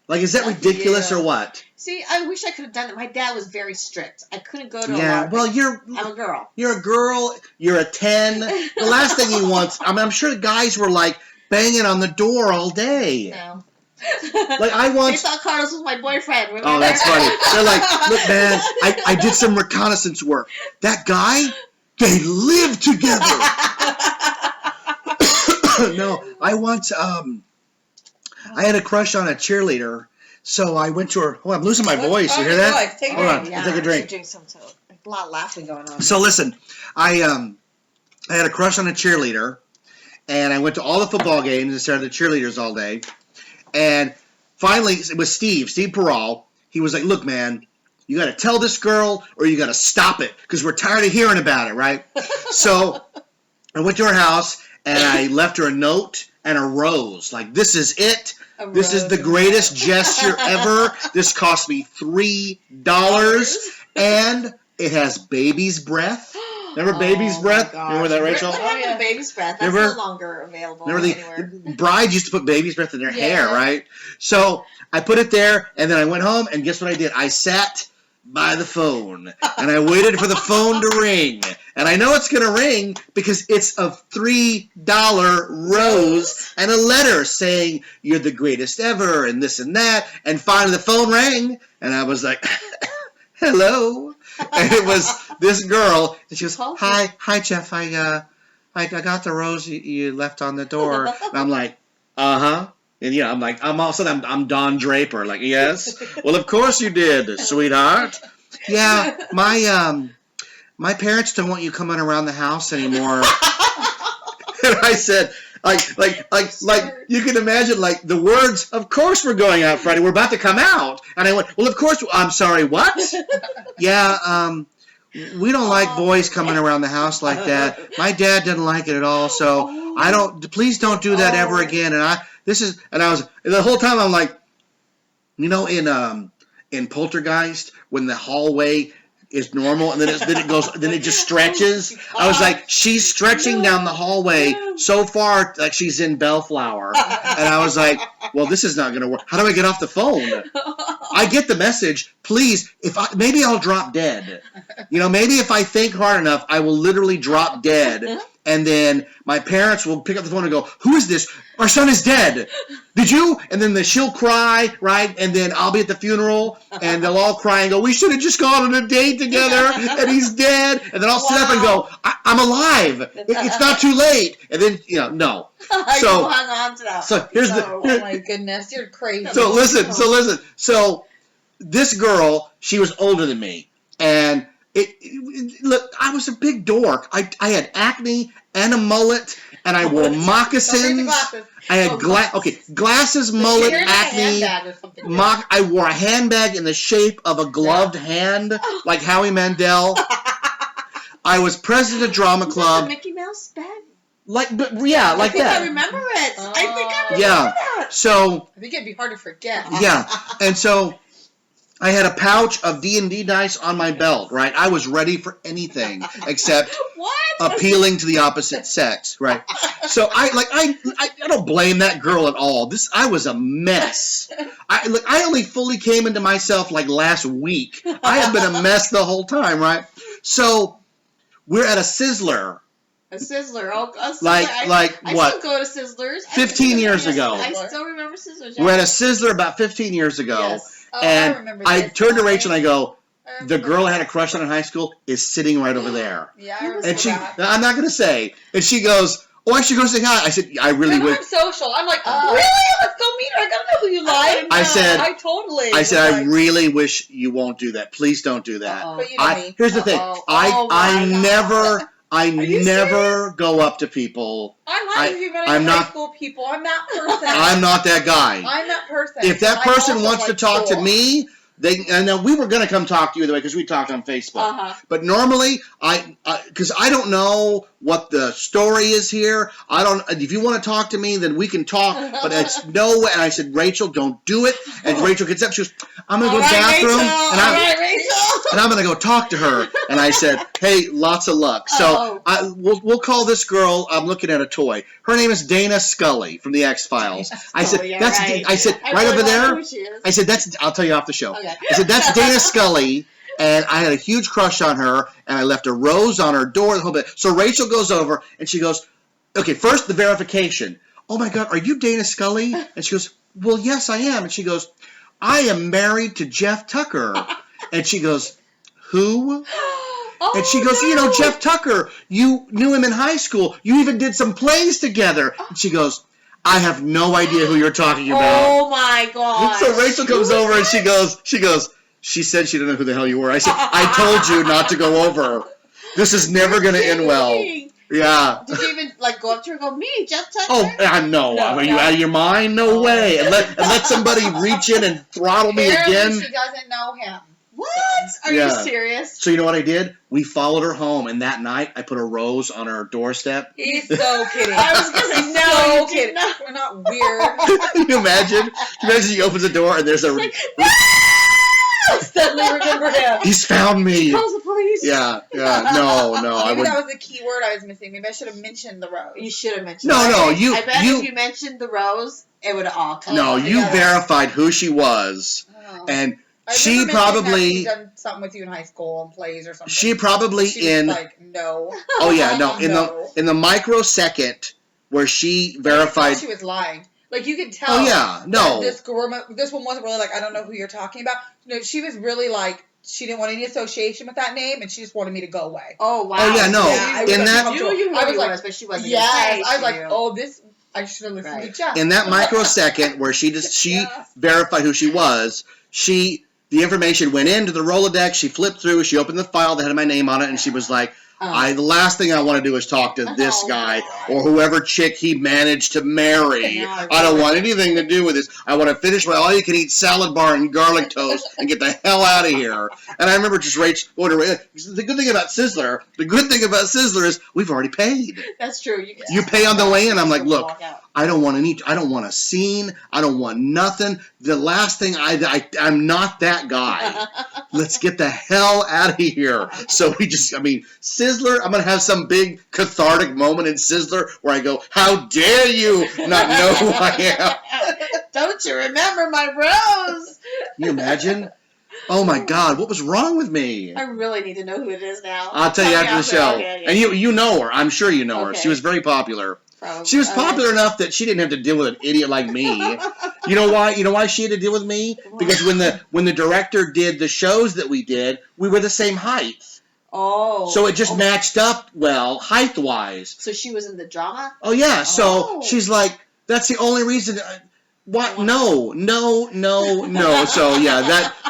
Like, is that ridiculous or what? See, I wish I could have done it. My dad was very strict. I couldn't go to a lot of well, I'm a girl. You're a girl. You're a 10. The last thing he wants, I'm sure guys were like banging on the door all day. No. Like I once. They thought Carlos was my boyfriend. Oh, that's funny. They're like, look, man, I did some reconnaissance work. That guy, they live together. No, I once, I had a crush on a cheerleader, so I went to her. Oh, I'm losing my voice. You hear that? Hold on, take a drink. A lot of laughing going on. So listen, I had a crush on a cheerleader, and I went to all the football games and started the cheerleaders all day. And finally, it was Steve Peral. He was like, look, man, you got to tell this girl or you got to stop it because we're tired of hearing about it, right? So I went to her house and I left her a note and a rose. Like, this is it. This is the greatest gesture ever. This cost me $3 and it has baby's breath. Remember baby's breath? Remember that, Rachel? What happened to baby's breath? That's no longer available anywhere. Brides used to put baby's breath in their hair, right? So I put it there, and then I went home, and guess what I did? I sat by the phone, and I waited for the phone to ring. And I know it's going to ring because it's a $3 rose and a letter saying, you're the greatest ever, and this and that. And finally the phone rang, and I was like, hello. And it was this girl, and she goes, hi, Jeff. I got the rose you left on the door. And I'm like, uh-huh. And I'm like, all of a sudden I'm Don Draper. Like, yes. Well, of course you did, sweetheart. Yeah, my parents don't want you coming around the house anymore. And I said, like you can imagine, like, the words, of course we're going out Friday. We're about to come out. And I went, well, of course, I'm sorry, what? Yeah, we don't like boys coming around the house like that. My dad didn't like it at all, so please don't do that ever again. And I was, the whole time I'm like, in Poltergeist, when the hallway is normal, and then it just stretches. I was like, she's stretching down the hallway so far, like she's in Bellflower, and I was like, well, this is not going to work. How do I get off the phone? I get the message. Please, maybe I'll drop dead. Maybe if I think hard enough, I will literally drop dead. And then my parents will pick up the phone and go, who is this? Our son is dead. Did you? And then she'll cry, right? And then I'll be at the funeral, and they'll all cry and go, we should have just gone on a date together, and he's dead. And then I'll sit up and go, I'm alive. It's not too late. And then, no. So hung on to that. So here's oh my goodness, you're crazy. So listen. So this girl, she was older than me, and look, I was a big dork. I had acne and a mullet, and I wore moccasins. I had glasses, mullet, acne. I wore a handbag in the shape of a gloved hand, like Howie Mandel. I was president of drama club. A Mickey Mouse bag. Like that. I remember it. I think I remember that. So I think it'd be hard to forget. Yeah, and so I had a pouch of D&D dice on my belt, right? I was ready for anything except appealing to the opposite sex, right? So I don't blame that girl at all. I was a mess. I only fully came into myself like last week. I have been a mess the whole time, right? So we're at a Sizzler. A Sizzler. Oh, a Sizzler. Like I what? still go to Sizzlers. 15 years ago. I still remember Sizzlers. We're at a Sizzler about 15 years ago. Yes. And I turned to Rachel and I go, the girl I had a crush on in high school is sitting right over there. Yeah, I remember and that. I'm not going to say. And she goes, I should go say hi. I said, I really would. I'm social. I'm like, really? Let's go meet her. I got to know who you like. I said, I really wish you won't do that. Please don't do that. But you know me. Here's the thing. I never go up to people. I'm not high school people. I'm that person. I'm not that guy. I'm that person. If that person wants to talk to me, and we were going to come talk to you either way because we talked on Facebook. But normally, because I don't know what the story is here. If you want to talk to me, then we can talk. But it's no way. And I said, Rachel, don't do it. And Rachel gets up. She goes, I'm going to go to the bathroom. And I'm going to go talk to her. And I said, hey, lots of luck. So we'll call this girl. I'm looking at a toy. Her name is Dana Scully from the X-Files. I said, right over there. I said, I'll tell you off the show. Okay. I said, that's Dana Scully. And I had a huge crush on her, and I left a rose on her door, the whole bit. So Rachel goes over, and she goes, okay, first the verification. Oh, my God, are you Dana Scully? And she goes, well, yes, I am. And she goes, I am married to Jeff Tucker. And she goes, who? And she goes, Jeff Tucker, you knew him in high school. You even did some plays together. And she goes, I have no idea who you're talking about. Oh, my God. So Rachel comes over, and she goes, she said she didn't know who the hell you were. I said, I told you not to go over. This is never going to end well. Yeah. Did you even go up to her and go, me, Jeff Tucker? Oh, no. Are you out of your mind? No way. And let somebody reach in and throttle me again. She doesn't know him. What? Are you serious? So you know what I did? We followed her home, and that night I put a rose on her doorstep. He's so kidding. I was going to say, no, kidding. We're not weird. Can you imagine? She opens the door, and there's a... I suddenly remember him. He's found me. She calls the police. Yeah. No. Maybe that was the key word I was missing. Maybe I should have mentioned the rose. You should have mentioned No, I bet if you mentioned the rose, it would have all come No, out you together. verified who she was, and she probably... She done something with you in high school and plays or something. She probably she was like, no. Oh, yeah, no. In the microsecond where she verified... She was lying. Like, you could tell. Oh, yeah, no. This one wasn't really like, I don't know who you're talking about. No, she was really like, she didn't want any association with that name, and she just wanted me to go away. Oh, wow. Oh, yeah, no. Yeah, I knew you I was like, but she wasn't I was like, oh, this, I should have listened to Jeff. In that microsecond where she verified who she was, the information went into the Rolodex, she flipped through, she opened the file that had my name on it, and she was like, the last thing I want to do is talk to this guy or whoever chick he managed to marry. I don't want anything to do with this. I want to finish my all-you-can-eat salad bar and garlic toast and get the hell out of here. And I remember just going to the good thing about Sizzler is we've already paid. That's true. You pay on the way in. I'm like, look, I don't want a scene. I don't want nothing. The last thing I'm not that guy. Let's get the hell out of here. So Sizzler, I'm going to have some big cathartic moment in Sizzler where I go, how dare you not know who I am? Don't you remember my rose? Can you imagine? Oh my God, what was wrong with me? I really need to know who it is now. I'll tell you after the show. Okay. And you know her. I'm sure you know her. She was very popular. Probably. She was popular enough that she didn't have to deal with an idiot like me. You know why? You know why she had to deal with me? Because when the director did the shows that we did, we were the same height. Oh. So it just matched up well, height-wise. So she was in the drama? Oh, yeah. So she's like, that's the only reason... What? No. So, yeah,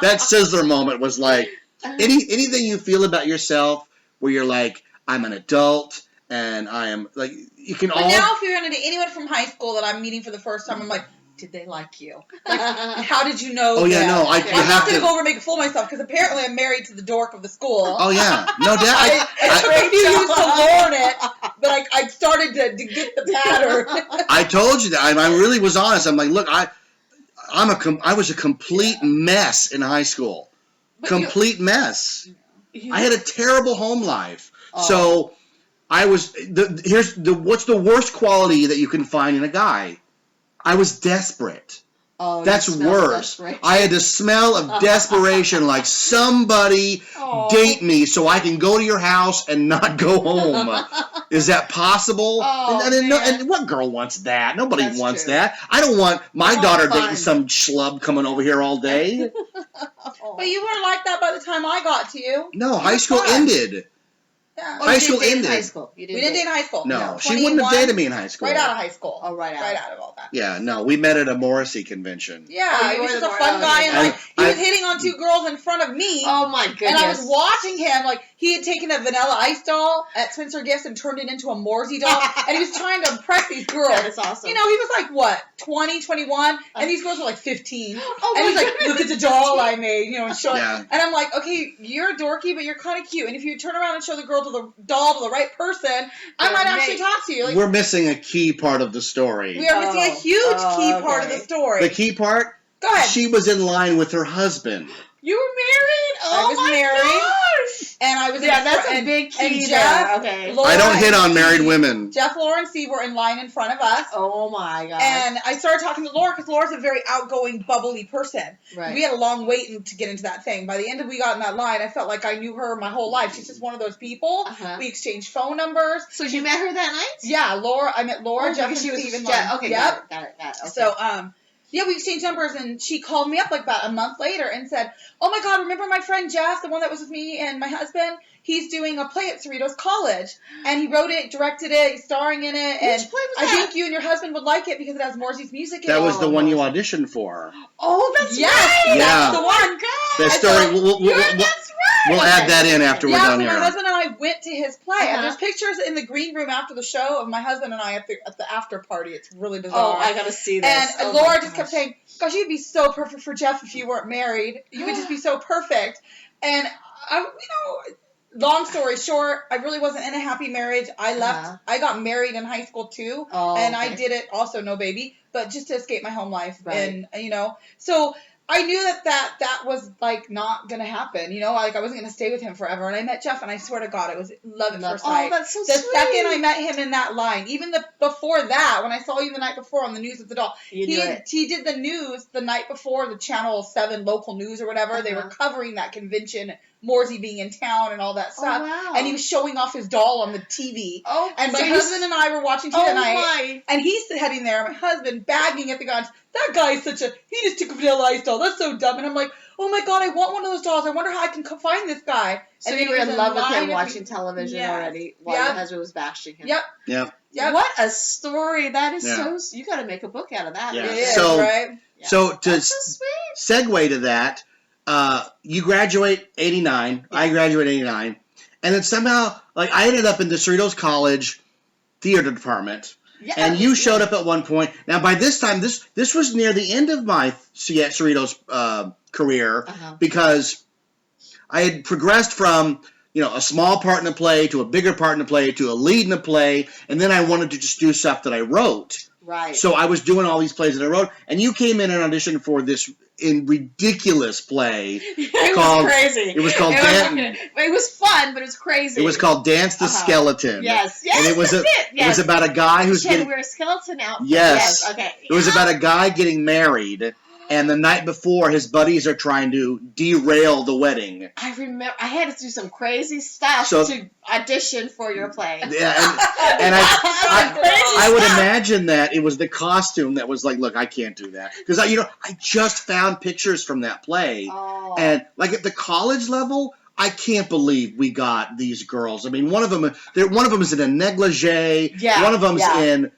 that Sizzler moment was like, anything you feel about yourself where you're like, I'm an adult, and I am, like, you can But now if you're going to anyone from high school that I'm meeting for the first time, I'm like, did they like you? Like, how did you know Oh, yeah, that? no. I'm not going to go over and make a fool of myself, because apparently I'm married to the dork of the school. Oh, yeah. No doubt. I knew you used to learn it, but I started to get the pattern. I told you that. I really was honest. I'm like, look, I was a complete mess in high school. Complete mess. I had a terrible home life. So I was what's the worst quality that you can find in a guy? I was desperate. Oh, that's worse. I had the smell of desperation, like somebody date me so I can go to your house and not go home. Is that possible? And what girl wants that? Nobody wants that. I don't want my daughter dating some schlub coming over here all day. But you weren't like that by the time I got to you. No, high school ended. Yeah. High school ended. We didn't date in high school. No, she wouldn't have dated me in high school. Right out of high school. Oh, right out of all that. Yeah, no, we met at a Morrissey convention. Yeah, he was just a fun guy, and he was hitting on 2 girls in front of me. Oh my goodness! And I was watching him, like he had taken a Vanilla Ice doll at Spencer Gifts and turned it into a Morrissey doll, and he was trying to impress these girls. That's awesome. You know, he was like what, 20, 21, and these girls were like 15. Oh and he's like, goodness. look at the doll I made, you know, and show Yeah. it. And I'm like, okay, you're dorky, but you're kind of cute. And if you turn around and show the doll to the right person, I might actually talk to you. Like, we're missing a key part of the story. we are missing a huge key part of the story. The key part? Go ahead. She was in line with her husband. You were married? I was married. Gosh. And I was that's a big key and Jeff, there. Okay. Laura, I don't hit on married women. Jeff, Laura, and Steve were in line in front of us. Oh my god. And I started talking to Laura because Laura's a very outgoing, bubbly person. Right. We had a long wait to get into that thing. By the end of we got in that line, I felt like I knew her my whole life. She's just one of those people. Uh-huh. We exchanged phone numbers. So you met her that night? Yeah, I met Laura, Jeff, and she was Steve in Jeff. line. Okay, yep. got it. Okay. So, yeah, we exchanged numbers, and she called me up like about a month later and said, oh my God, remember my friend Jeff, the one that was with me and my husband? He's doing a play at Cerritos College, and he wrote it, directed it, he's starring in it, and Which play was I that? think you and your husband would like it because it has Morrissey's music in it. That was the one you auditioned for. Oh, that's Yes, right. that's the one. Oh, God. That story, That's right. we'll add that in after we're done so here. my husband and I went to his play, Uh-huh. and there's pictures in the green room after the show of my husband and I at the after party. It's really bizarre. Oh, I gotta see this. And Oh, Laura my just kept gosh. saying, gosh, you'd be so perfect for Jeff if you weren't married. You would just be so perfect. And long story short, I really wasn't in a happy marriage. I left. I got married in high school too, and I did it also, no baby, but just to escape my home life. Right. And so I knew that was like not gonna happen. Like I wasn't gonna stay with him forever. And I met Jeff, and I swear to God, it was love at first sight. Oh, that's so the sweet. second I met him in that line, even before that, when I saw you the night before on the news with the doll, You knew it. he did the news the night before, the Channel 7 local news or whatever. They were covering that convention, Morsey being in town and all that stuff. wow. And he was showing off his doll on the TV. Oh, And my so husband and I were watching TV that night. my. And he's heading there, my husband bagging at the guns. That guy's he just took a Vanilla Ice doll. That's so dumb. And I'm like, oh my God, I want one of those dolls. I wonder how I can find this guy. So and you were he was in love with line him of watching television already while your husband was bashing him. Yep. What a story. That is Yeah. so... You got to make a book out of that. Yeah. It is, So- right? Yeah. So to That's so sweet. segue to that, you graduate 89. I graduate 89. And then somehow, like, I ended up in the Cerritos College theater department. Yeah, And you showed up at one point. Now, by this time, this was near the end of my Cerritos career because I had progressed from, a small part in a play to a bigger part in a play to a lead in a play, and then I wanted to just do stuff that I wrote. Right. So I was doing all these plays that I wrote, and you came in and auditioned for this ridiculous play. It called- was crazy. it was called It was fun, but it was crazy. It was called Dance the Skeleton. Yes. And it was that's it. It was about a guy who's She had to getting. wear a skeleton outfit. Yes. Okay. It was about a guy getting married, and the night before, his buddies are trying to derail the wedding. I remember I had to do some crazy stuff So- to audition for your play. Yeah, and I would imagine that it was the costume that was like, look, I can't do that because I just found pictures from that play, Oh. and like at the college level, I can't believe we got these girls. I mean, one of them is in a negligee. Yeah, One of them's yeah. in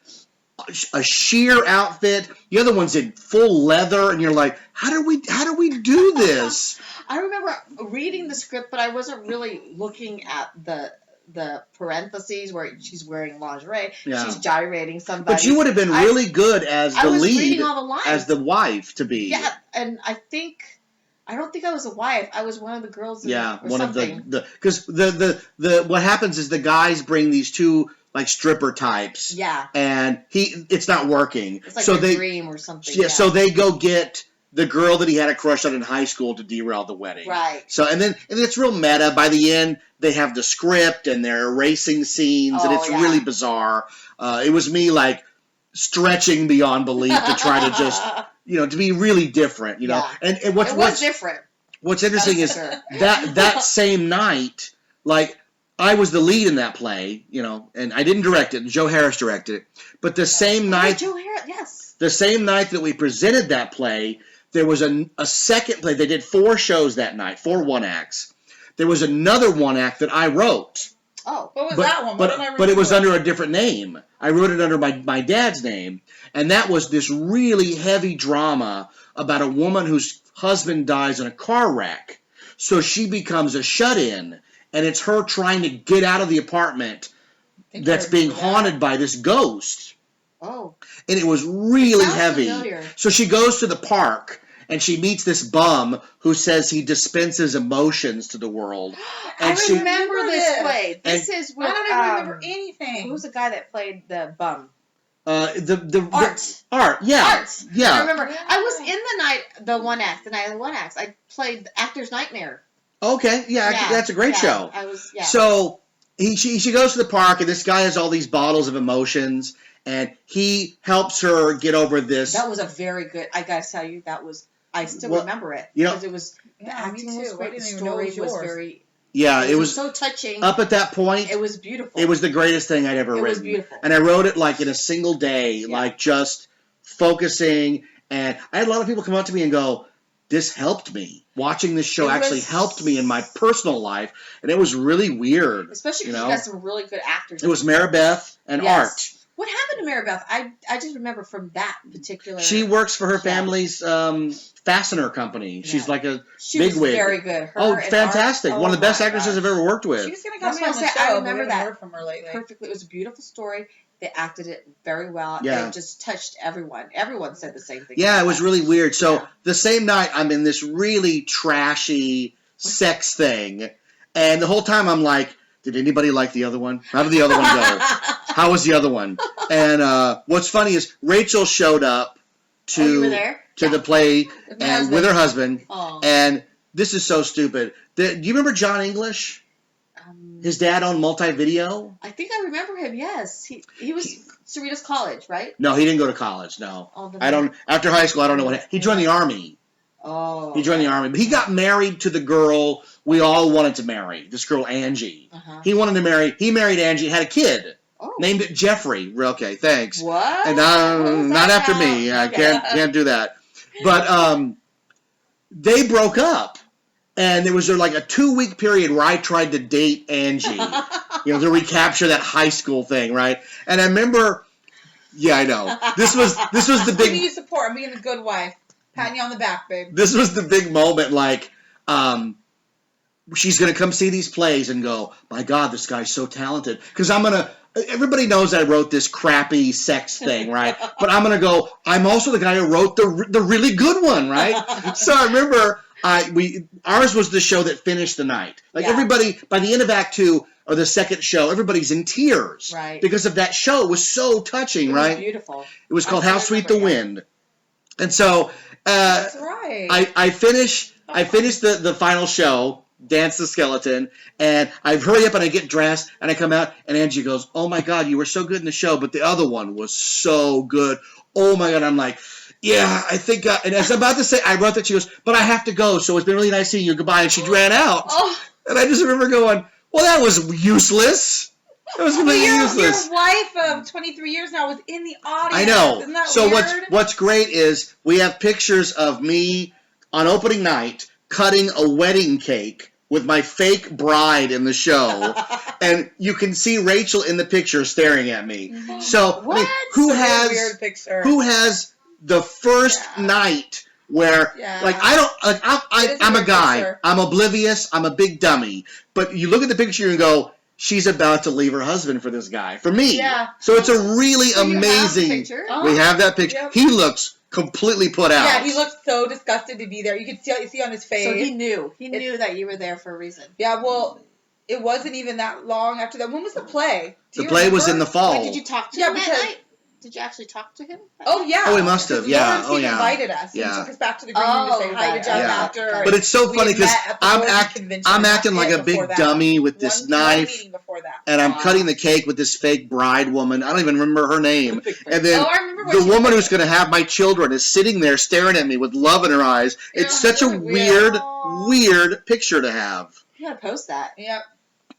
a sheer outfit. The other one's in full leather, and you're like, how do we do this? I remember reading the script, but I wasn't really looking at the parentheses where she's wearing lingerie. Yeah. She's gyrating somebody. But you would have been really good as the I was lead, reading all the lines. as the wife to be. Yeah, and I don't think I was a wife. I was one of the girls. Yeah, or one something. of the because the what happens is the guys bring these two like stripper types. Yeah. And it's not working. It's like so a dream or something. Yeah, so they go get the girl that he had a crush on in high school to derail the wedding. Right. So and then it's real meta. By the end, they have the script and they're erasing scenes, and it's really bizarre. It was me like stretching beyond belief to try to just to be really different. You know, Yeah. and what's different. What's interesting is Sure. that same night, like. I was the lead in that play, and I didn't direct it. And Joe Harris directed it. But the same night, Joe Harris, yes. the same night that we presented that play, there was a second play. They did 4 shows that night, 4 one-acts. There was another one-act that I wrote. Oh, What was that one? But it was under a different name. I wrote it under my dad's name. And that was this really heavy drama about a woman whose husband dies in a car wreck. So she becomes a shut-in. And it's her trying to get out of the apartment that's being haunted by this ghost. Oh. And it was really Sounds heavy. familiar. So she goes to the park and she meets this bum who says he dispenses emotions to the world. And I remember this play. This is with I don't even remember anything. Who's the guy that played the bum? Art, yeah. Art. Yeah. I remember. I was in the night of the one act. I played the Actor's Nightmare. Okay, yeah, that's a great show. I was, So she goes to the park, and this guy has all these bottles of emotions, and he helps her get over this. That was a very good. I gotta tell you, I still remember it because it was the acting was great. The story was very. Yeah, it was so touching. Up at that point, it was beautiful. It was the greatest thing I'd ever written. It was beautiful, and I wrote it like in a single day, like just focusing. And I had a lot of people come up to me and go, this helped me. Watching this show actually helped me in my personal life, and it was really weird. Especially because you got some really good actors. It was Maribeth and Art. What happened to Maribeth? I just remember from that particular. She works for her family's fastener company. Yeah. She's like a bigwig. Was very good. Fantastic! One of the best actresses I've ever worked with. She's gonna come on the show. I remember that from her lately. Perfectly. It was a beautiful story. They acted it very well. Yeah. And it just touched everyone. Everyone said the same thing. Yeah, it was really weird. So Yeah. the same night, I'm in this really trashy sex thing, and the whole time I'm like, did anybody like the other one? How did the other one go? How was the other one? And what's funny is Rachel showed up Oh, you were to there? the play With my and husband. with her husband, Oh. and this is so stupid. Do you remember John English? His dad owned Multi-Video? I think I remember him. Yes, he was Sarita's college, right? No, he didn't go to college. No, Oh, I don't. After high school, I don't know what he joined the army. Oh. He joined the army, but he got married to the girl we all wanted to marry. This girl Angie. Uh-huh. He wanted to marry. He married Angie. Had a kid. Oh. Named it Jeffrey. Okay, thanks. What? And What was not that after about? me. I Okay. can't do that. But they broke up, and there was like a 2-week period where I tried to date Angie. To recapture that high school thing, right? And I remember, I know. This was the Give me big. support. I'm being a good wife. Patting you on the back, babe. This was the big moment. Like, she's gonna come see these plays and go, my God, this guy's so talented. Because everybody knows I wrote this crappy sex thing, right? But I'm gonna go. I'm also the guy who wrote the really good one, right? So I remember ours was the show that finished the night. Like Yeah. everybody by the end of Act 2 or the second show, everybody's in tears, Right. Because of that show. It was so touching, It was right? beautiful. It was called I How still Sweet the remember, yeah. Wind, and so That's right. I finished the final show, Dance the Skeleton, and I hurry up and I get dressed and I come out and Angie goes, oh my God, you were so good in the show, but the other one was so good. Oh my God, I'm like, yeah, I think, and as I'm about to say, I wrote that, she goes, but I have to go, so it's been really nice seeing you, goodbye, and she ran out. Oh, And I just remember going, well, that was useless. That was completely useless. your wife of 23 years now was in the audience. I know. Isn't that So weird? what's great is we have pictures of me on opening night cutting a wedding cake with my fake bride in the show, and you can see Rachel in the picture staring at me. So I mean, who It's a really has weird picture. the first night where Yeah. like I don't like It is a I'm a weird guy. picture. I'm oblivious. I'm a big dummy. But you look at the picture and go, she's about to leave her husband for this guy. For me. Yeah. So it's a really So you have the amazing. picture? We have that picture. Yep. He looks completely put out. Yeah, he looked so disgusted to be there. You could see on his face. So he knew. He knew that you were there for a reason. Yeah, well, it wasn't even that long after that. When was the play? Do The you play was remember? in the fall. Wait, did you talk to Yeah, him that because- night? Did you actually talk to him? Oh yeah. Oh, he must have. Because Yeah. Lauren Oh, Steve yeah. invited us. Yeah. And took us back to the green room to say hi to Jeff Yeah. after. But it's so We funny had because met at the I'm Morphin convention I'm and acting not like yet a big before that. dummy with this One knife, meeting before that. and I'm Wow. cutting the cake with this fake bride woman. I don't even remember her name. And then Oh, I remember what the you woman said. who's going to have my children is sitting there staring at me with love in her eyes. It's Yeah, such a really weird. weird picture to have. You gotta post that. Yep.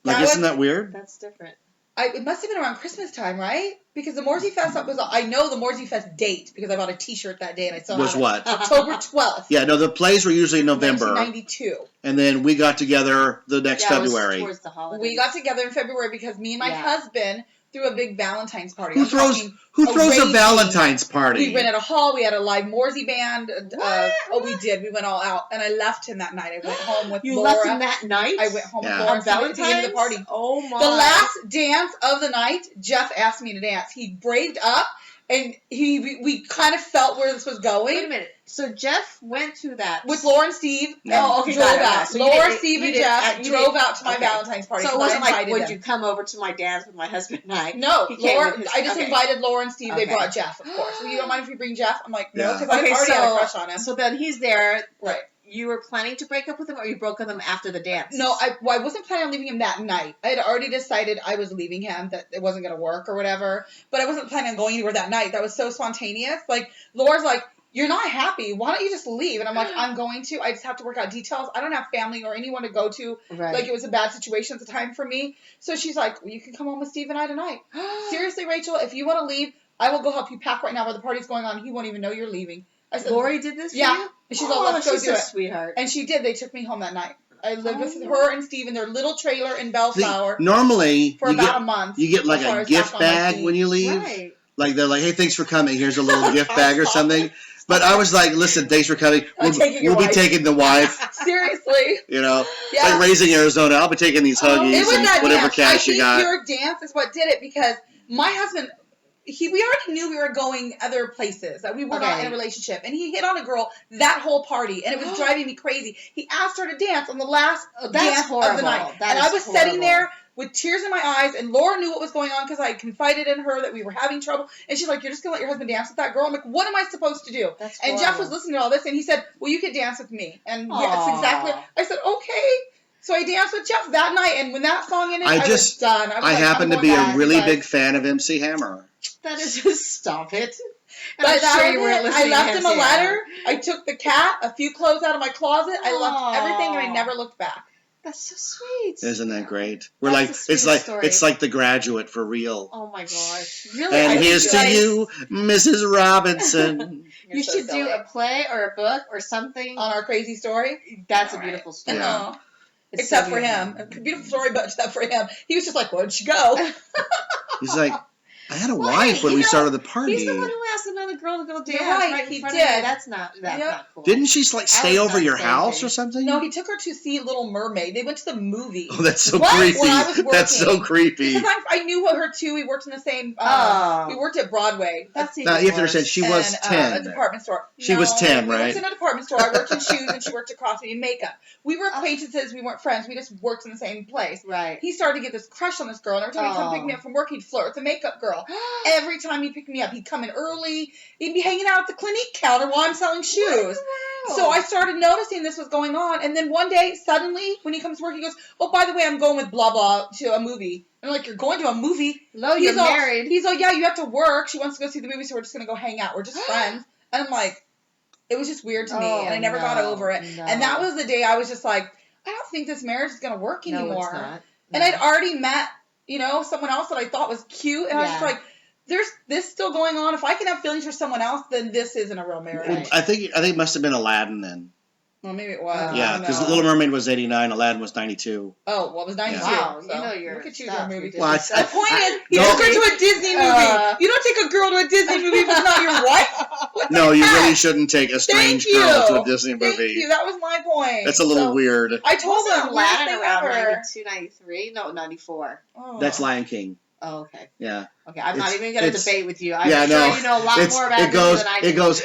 Like, That isn't was- that weird? That's different. It must have been around Christmas time, right? Because the Morsey Fest I know the Morsey Fest date because I bought a T-shirt that day and I still Was have it. what? October 12th. Yeah, no, the plays were usually in November, 1992. and then we got together the next Yeah, it was February. towards the holidays. We got together in February because me and my Yeah. husband threw a big Valentine's party. Who I'm throws talking a raging- Valentine's party? We rented a hall. We had a live Morsey band. What? We did. We went all out, and I left him that night. I went home with You Laura. left him that night? I went home Yeah. with Laura On and Steve at the end of the party. Valentine's? Oh my. The last dance of the night, Jeff asked me to dance. He braved up, and we kind of felt where this was going. Wait a minute. So Jeff went to that. With Laura and Steve, Oh, okay, drove got it, out. got it. So you Laura, didn't- Steve, you and didn't- Jeff you drove didn't- out to my okay. Valentine's party. So it 'cause I wasn't like, invited would them. you come over to my dance with my husband and I? No, He came Laura. with his- I just okay. invited Laura and Steve. They Okay. brought Jeff, of course. So you don't mind if we bring Jeff? I'm like, no, Yeah. because I Okay, already had a crush on him. So then he's there. Right. You were planning to break up with him, or you broke up with him after the dance? No, I wasn't planning on leaving him that night. I had already decided I was leaving him, that it wasn't going to work or whatever. But I wasn't planning on going anywhere that night. That was so spontaneous. Like, Laura's like, you're not happy. Why don't you just leave? And I'm like, I'm going to. I just have to work out details. I don't have family or anyone to go to. Right. Like, it was a bad situation at the time for me. So she's like, well, you can come home with Steve and I tonight. Seriously, Rachel, if you want to leave, I will go help you pack right now while the party's going on. He won't even know you're leaving. I said, Lori did this for Yeah. you? And she's like, let's go she's do a it. sweetheart. And she did. They took me home that night. I lived with her and Steve in their little trailer in Bellflower Normally, for about a month. you get like before I a was back gift on my bag feet. when you leave. Right. Like they're like, hey, thanks for coming. Here's a little gift bag or something. But I was like, listen, thanks for coming. I'm taking your We'll be wife. taking the wife. Seriously. You know, Yeah. it's like raising Arizona. I'll be taking these huggies It was and that whatever dance. cash I you got. think your dance is what did it because my husband we already knew we were going other places, that we were not in a relationship, and he hit on a girl that whole party, and it was driving me crazy. He asked her to dance on the last dance of the night, and I was sitting there with tears in my eyes, and Laura knew what was going on because I confided in her that we were having trouble, and she's like, "You're just gonna let your husband dance with that girl?" I'm like, "What am I supposed to do?" And Jeff was listening to all this, and he said, "Well, you could dance with me," and that's exactly. I said, "Okay." So I danced with Jeff that night, and when that song ended, I was done. I happen to be a really big fan of MC Hammer. That is just stop it. But I'm sure you weren't listening. I left him a letter. I took the cat, a few clothes out of my closet. I left everything, and I never looked back. That's so sweet. Isn't that great? We're like, it's like The Graduate for real. Oh my gosh. Really? And here's to you, Mrs. Robinson. You should do a play or a book or something on our crazy story. That's a beautiful story. Yeah. Except for him. A beautiful story, but except for him. He was just like, "Where'd she go?" He's like, I had a wife when we started the party. He's the one who asked another girl to go dance right in front of you. That's not cool. Didn't she stay over your house or something? No, he took her to see Little Mermaid. They went to the movie. Oh, that's so creepy. When I was working, that's so creepy. Because I knew her too. We worked in the same. We worked at Broadway. That's even worse. You have to understand, she was 10. A department store. She was 10, right? We worked in a department store. I worked in shoes, and she worked across me in makeup. We were acquaintances. We weren't friends. We just worked in the same place. Right. He started to get this crush on this girl, and every time he'd come pick me up from work, he'd flirt with the makeup girl. Every time he picked me up, he'd come in early. He'd be hanging out at the Clinique counter while I'm selling shoes. So I started noticing this was going on, and then one day, suddenly, when he comes to work, he goes, "Oh, by the way, I'm going with blah blah to a movie." And I'm like, "You're going to a movie? No, you're married." He's like, "Yeah, you have to work. She wants to go see the movie, so we're just gonna go hang out. We're just friends." And I'm like, it was just weird to me, and I never got over it. No. And that was the day I was just like, I don't think this marriage is gonna work anymore. No, it's not. No. And I'd already met, someone else that I thought was cute, and I was just like, there's this still going on. If I can have feelings for someone else, then this isn't a real marriage. Well, I think it must have been Aladdin then. Well, maybe it was. Yeah, because Little Mermaid was 89, Aladdin was 92. Oh, well, it was 92. Yeah. Wow, so you're look at you, stuff. movie. Well, the point is, you took her to a Disney movie. You don't take a girl to a Disney movie if it's not your wife. No, you really shouldn't take a strange girl to a Disney movie. Thank you. That was my point. That's a little weird. I told him Aladdin around 92, 93? No, 94. Oh. That's Lion King. Oh, okay. Yeah. Okay, I'm not even going to debate with you. I'm sure you know a lot more about it than I do. It goes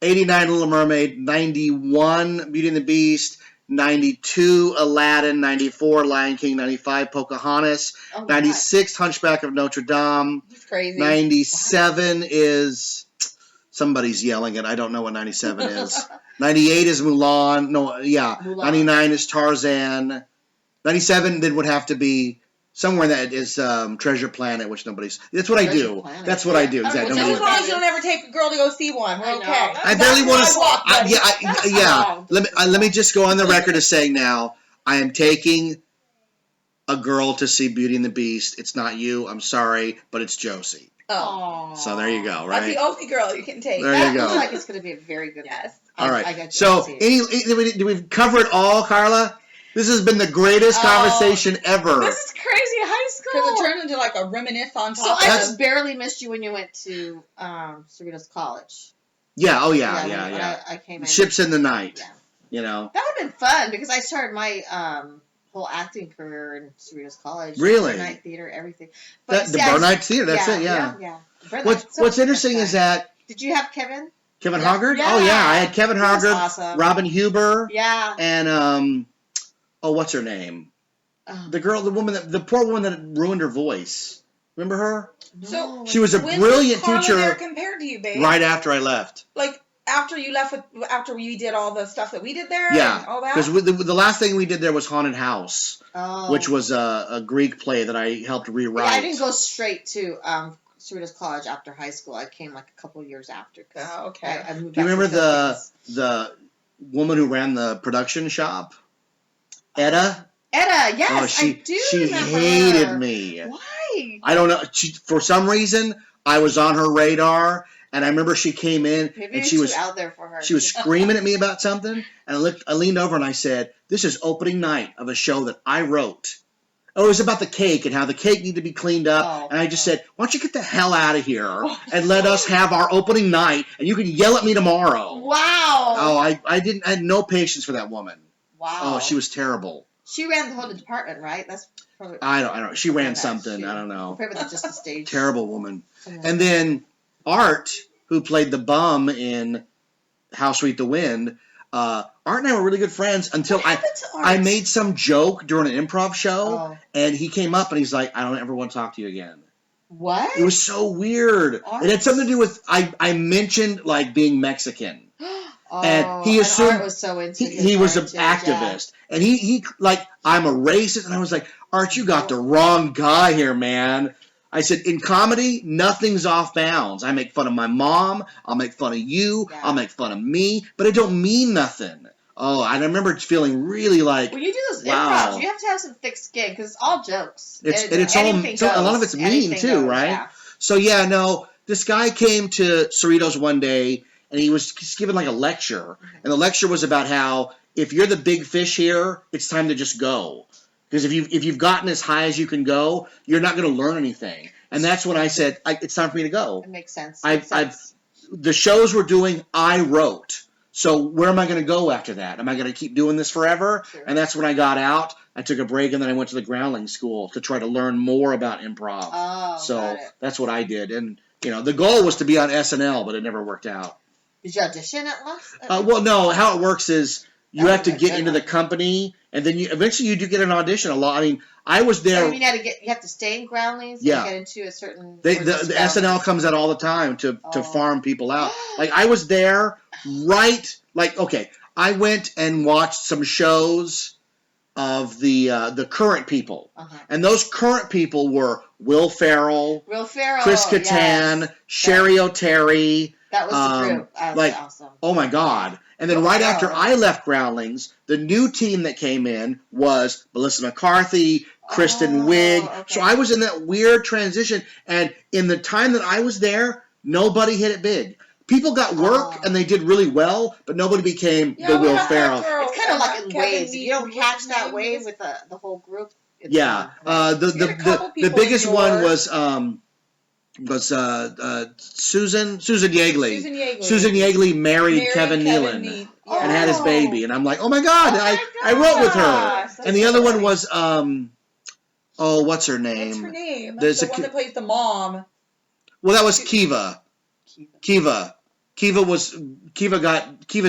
89 Little Mermaid, 91 Beauty and the Beast, 92 Aladdin, 94 Lion King, 95 Pocahontas, 96 Hunchback of Notre Dame. That's crazy. 97 is somebody's yelling it. I don't know what 97 is. 98 is Mulan. No, yeah. Mulan. 99 is Tarzan. 97 then would have to be somewhere that is Treasure Planet, which nobody's. That's what I do. That's what I do. Exactly. As long as you don't ever take a girl to go see one, we're okay. I barely want to. Yeah. Let me just go on the record as saying now, I am taking a girl to see Beauty and the Beast. It's not you. I'm sorry, but it's Josie. Oh. So there you go. Right. That's the only girl you can take. There you go. Looks like it's going to be a very good. Yes. All right. So do we cover it all, Carla? This has been the greatest conversation ever. This is crazy high school. Because it turned into like a reminisce on top. So I just barely missed you when you went to Cerritos College. Yeah. Oh yeah. I came in. Ships in the Night. Yeah. You know. That would have been fun because I started my whole acting career in Cerritos College. Really? Night theater, everything. But the Bar Night Theater. That's it. Yeah. What's interesting is that. Did you have Kevin? Kevin Hoggard? Yeah. Oh yeah, I had Kevin Hoggard, awesome. Robin Huber. Yeah. And what's her name? The poor woman that ruined her voice. Remember her? So she was a brilliant teacher. There compared to you, babe. Right after I left. Like after you left, after we did all the stuff that we did there. Yeah. And all that. Because the last thing we did there was Haunted House, which was a Greek play that I helped rewrite. Yeah, I didn't go straight to Cerritos College after high school. I came like a couple years after. Oh, okay. I moved. Do you remember the woman who ran the production shop? Etta, yes, I do. She hated me. Why? I don't know. For some reason, I was on her radar, and I remember she came in and she was out there for her. She was screaming at me about something, and I leaned over and I said, "This is opening night of a show that I wrote." Oh, it was about the cake and how the cake needed to be cleaned up, and I just said, "Why don't you get the hell out of here and let us have our opening night, and you can yell at me tomorrow." Wow. Oh, I had no patience for that woman. Wow. Oh, she was terrible. She ran the whole department, right? That's probably. I don't know. She ran something. She, I don't know. Probably just the stage. Terrible woman. And then Art, who played the bum in How Sweet the Wind, Art and I were really good friends until I made some joke during an improv show, and he came up and he's like, I don't ever want to talk to you again. What? It was so weird. Art? It had something to do with, I mentioned like being Mexican. And he assumed and Art was so into he was an activist. Yeah. And he like, I'm a racist. And I was like, Art, you got the wrong guy here, man. I said, in comedy, nothing's off bounds. I make fun of my mom. I'll make fun of you. Yeah. I'll make fun of me. But it don't mean nothing. Oh, I remember feeling really like, when you do those improvs, you have to have some thick skin because it's all jokes. It's all, a lot of it's mean too, right? Yeah. So yeah, no, this guy came to Cerritos one day and he was giving like a lecture. And the lecture was about how if you're the big fish here, it's time to just go. Because if you've gotten as high as you can go, you're not going to learn anything. And that's when I said, it's time for me to go. It makes sense. The shows we're doing, I wrote. So where am I going to go after that? Am I going to keep doing this forever? Sure. And that's when I got out. I took a break, and then I went to the Groundling School to try to learn more about improv. Oh, so that's what I did. And, the goal was to be on SNL, but it never worked out. Did you audition at last? Well, no. How it works is you have to get into the company, and then eventually you do get an audition a lot. I mean, I was there. So you have to stay in Groundlings. Yeah. To get into a certain. The SNL comes out all the time to farm people out. Like I was there right. Like okay, I went and watched some shows of the current people, and those current people were Will Ferrell, Chris Kattan, Sherry O'Terry. That was the group. That was awesome. Oh my God. And then right after I left Groundlings, the new team that came in was Melissa McCarthy, Kristen Wiig. Okay. So I was in that weird transition. And in the time that I was there, nobody hit it big. People got work and they did really well, but nobody became the Will Ferrell. It's kind of like in waves. You don't catch that wave with the whole group. Yeah. The biggest one was Susan Yeagley. Susan Yeagley married Kevin Nealon and had his baby, and I'm like, oh my God, I wrote with her. And the other one was what's her name? What's her name? There's the one that plays the mom. Well, that was Kiva. Kiva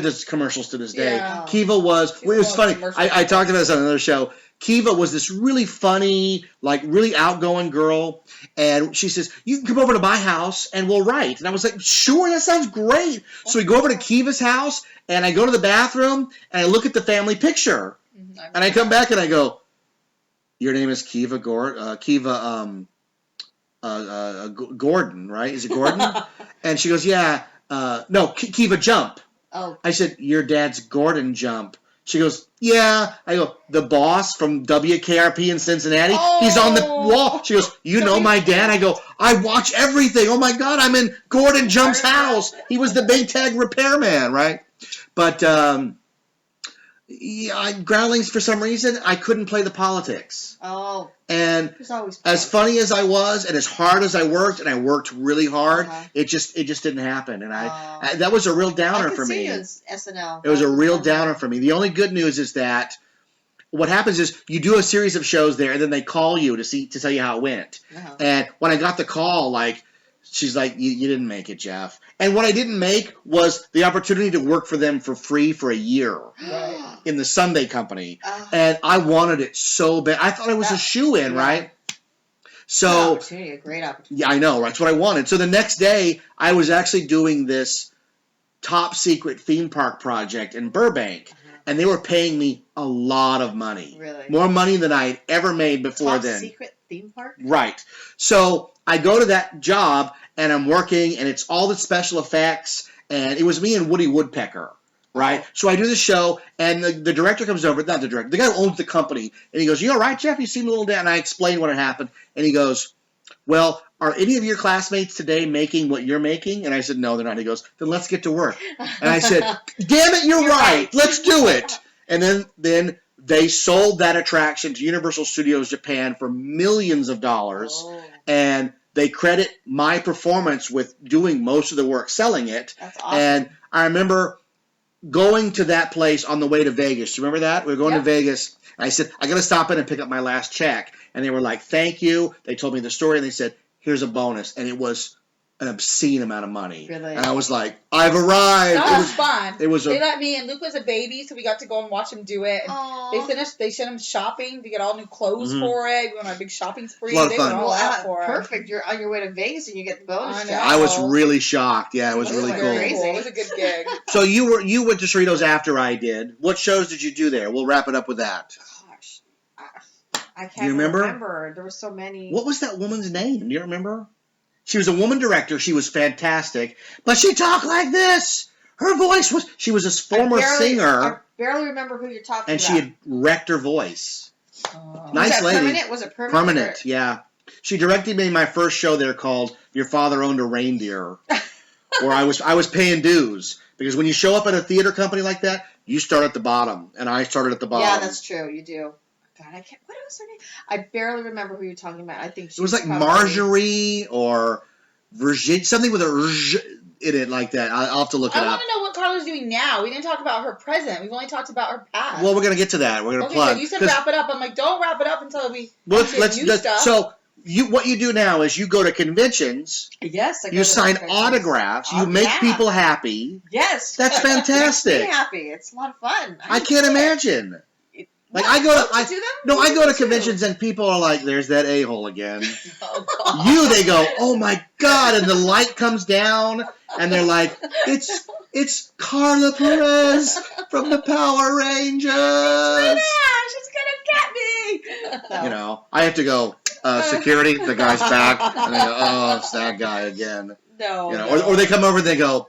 does commercials to this day. Yeah. Kiva was. It was funny. I talked about this on another show. Kiva was this really funny, like really outgoing girl, and she says, "You can come over to my house and we'll write." And I was like, "Sure, that sounds great." So we go over to Kiva's house, and I go to the bathroom and I look at the family picture, and I come back and I go, "Your name is Kiva Gordon, right? Is it Gordon?" And she goes, "Yeah, no, Kiva Jump." Oh. I said, "Your dad's Gordon Jump." She goes, "Yeah." I go, "The boss from WKRP in Cincinnati, he's on the wall." She goes, "You know my dad?" I go, "I watch everything. Oh my God, I'm in Gordon Jump's house. He was the big tag repairman," right? But Groundlings, for some reason, I couldn't play the politics. Oh. And as funny as I was, and as hard as I worked, and I worked really hard, it just didn't happen. And I that was a real downer for me. I could see you in SNL. It was a real downer for me. The only good news is that what happens is you do a series of shows there, and then they call you to tell you how it went. And when I got the call, she's like, you didn't make it, Jeff. And what I didn't make was the opportunity to work for them for free for a year in the Sunday company. And I wanted it so bad. I thought I was a shoo-in, right? So, a great opportunity. Yeah, I know. Right? That's what I wanted. So the next day, I was actually doing this top secret theme park project in Burbank. And they were paying me a lot of money. Really? More money than I had ever made before then. Top secret theme park? Right. So I go to that job, and I'm working, and it's all the special effects, and it was me and Woody Woodpecker, right? So I do the show, and the director comes over, not the director, the guy who owns the company, and he goes, "You all right, Jeff? You seem a little down." And I explained what had happened, and he goes, "Well, are any of your classmates today making what you're making?" And I said, "No, they're not." He goes, "Then let's get to work." And I said, "Damn it, you're right. Let's do it." And then they sold that attraction to Universal Studios Japan for millions of dollars, and they credit my performance with doing most of the work selling it. That's awesome. And I remember going to that place on the way to Vegas. Do you remember that? We were going to Yep. Vegas. And I said, I got to stop in and pick up my last check. And they were like, thank you. They told me the story, and they said, here's a bonus. And it was an obscene amount of money. Really? And I was like, I've arrived. That was fun. It was They let me, and Luke was a baby, so we got to go and watch him do it. And Aww. they sent him shopping to get all new clothes Mhm. for it. We went on a big shopping spree. A lot of They fun. went all out for it. Perfect. You're on your way to Vegas and you get the bonus I know. check. I was really shocked. Yeah, it was That really was cool. very It was a good gig. So you went to Cerritos after I did. What shows did you do there? We'll wrap it up with that. Gosh, I can't You remember? remember. There were so many. What was that woman's name? Do you remember? She was a woman director. She was fantastic. But she talked like this. Her voice was... She was a former I singer, barely remember who you're talking and about. she had wrecked her voice. Oh. Nice was that lady. Permanent? Was it permanent? Permanent, yeah. She directed me my first show there called Your Father Owned a Reindeer, where I was paying dues. Because when you show up at a theater company like that, you start at the bottom. And I started at the bottom. Yeah, that's true. You do. God, I can't. What was her name? I barely remember who you're talking about. I think she It was like probably- Marjorie or Virginia, something with a in it like that. I'll have to look it I up. want to know what Carla's doing now. We didn't talk about her present. We've only talked about her past. Well, we're gonna get to that. We're gonna okay, plug. so you said 'Cause- wrap it up. I'm like, don't wrap it up until we well, get let's new stuff. so what you do now is you go to conventions, Yes. I go you to sign conventions. autographs, you Oh, make yeah. people happy. Yes. That's Makes fantastic. me happy. It's a lot of fun. I can't imagine. Like I go to Don't you do them? no, I You go to do conventions and people are like, "There's that a-hole again." Oh, God. They go, "Oh my God!" And the light comes down, and they're like, "It's Carla Perez from the Power Rangers." She's gonna get me. You know, I have to go. Security, the guy's back, and they go, "Oh, it's that guy again." No. You know, or they come over and they go,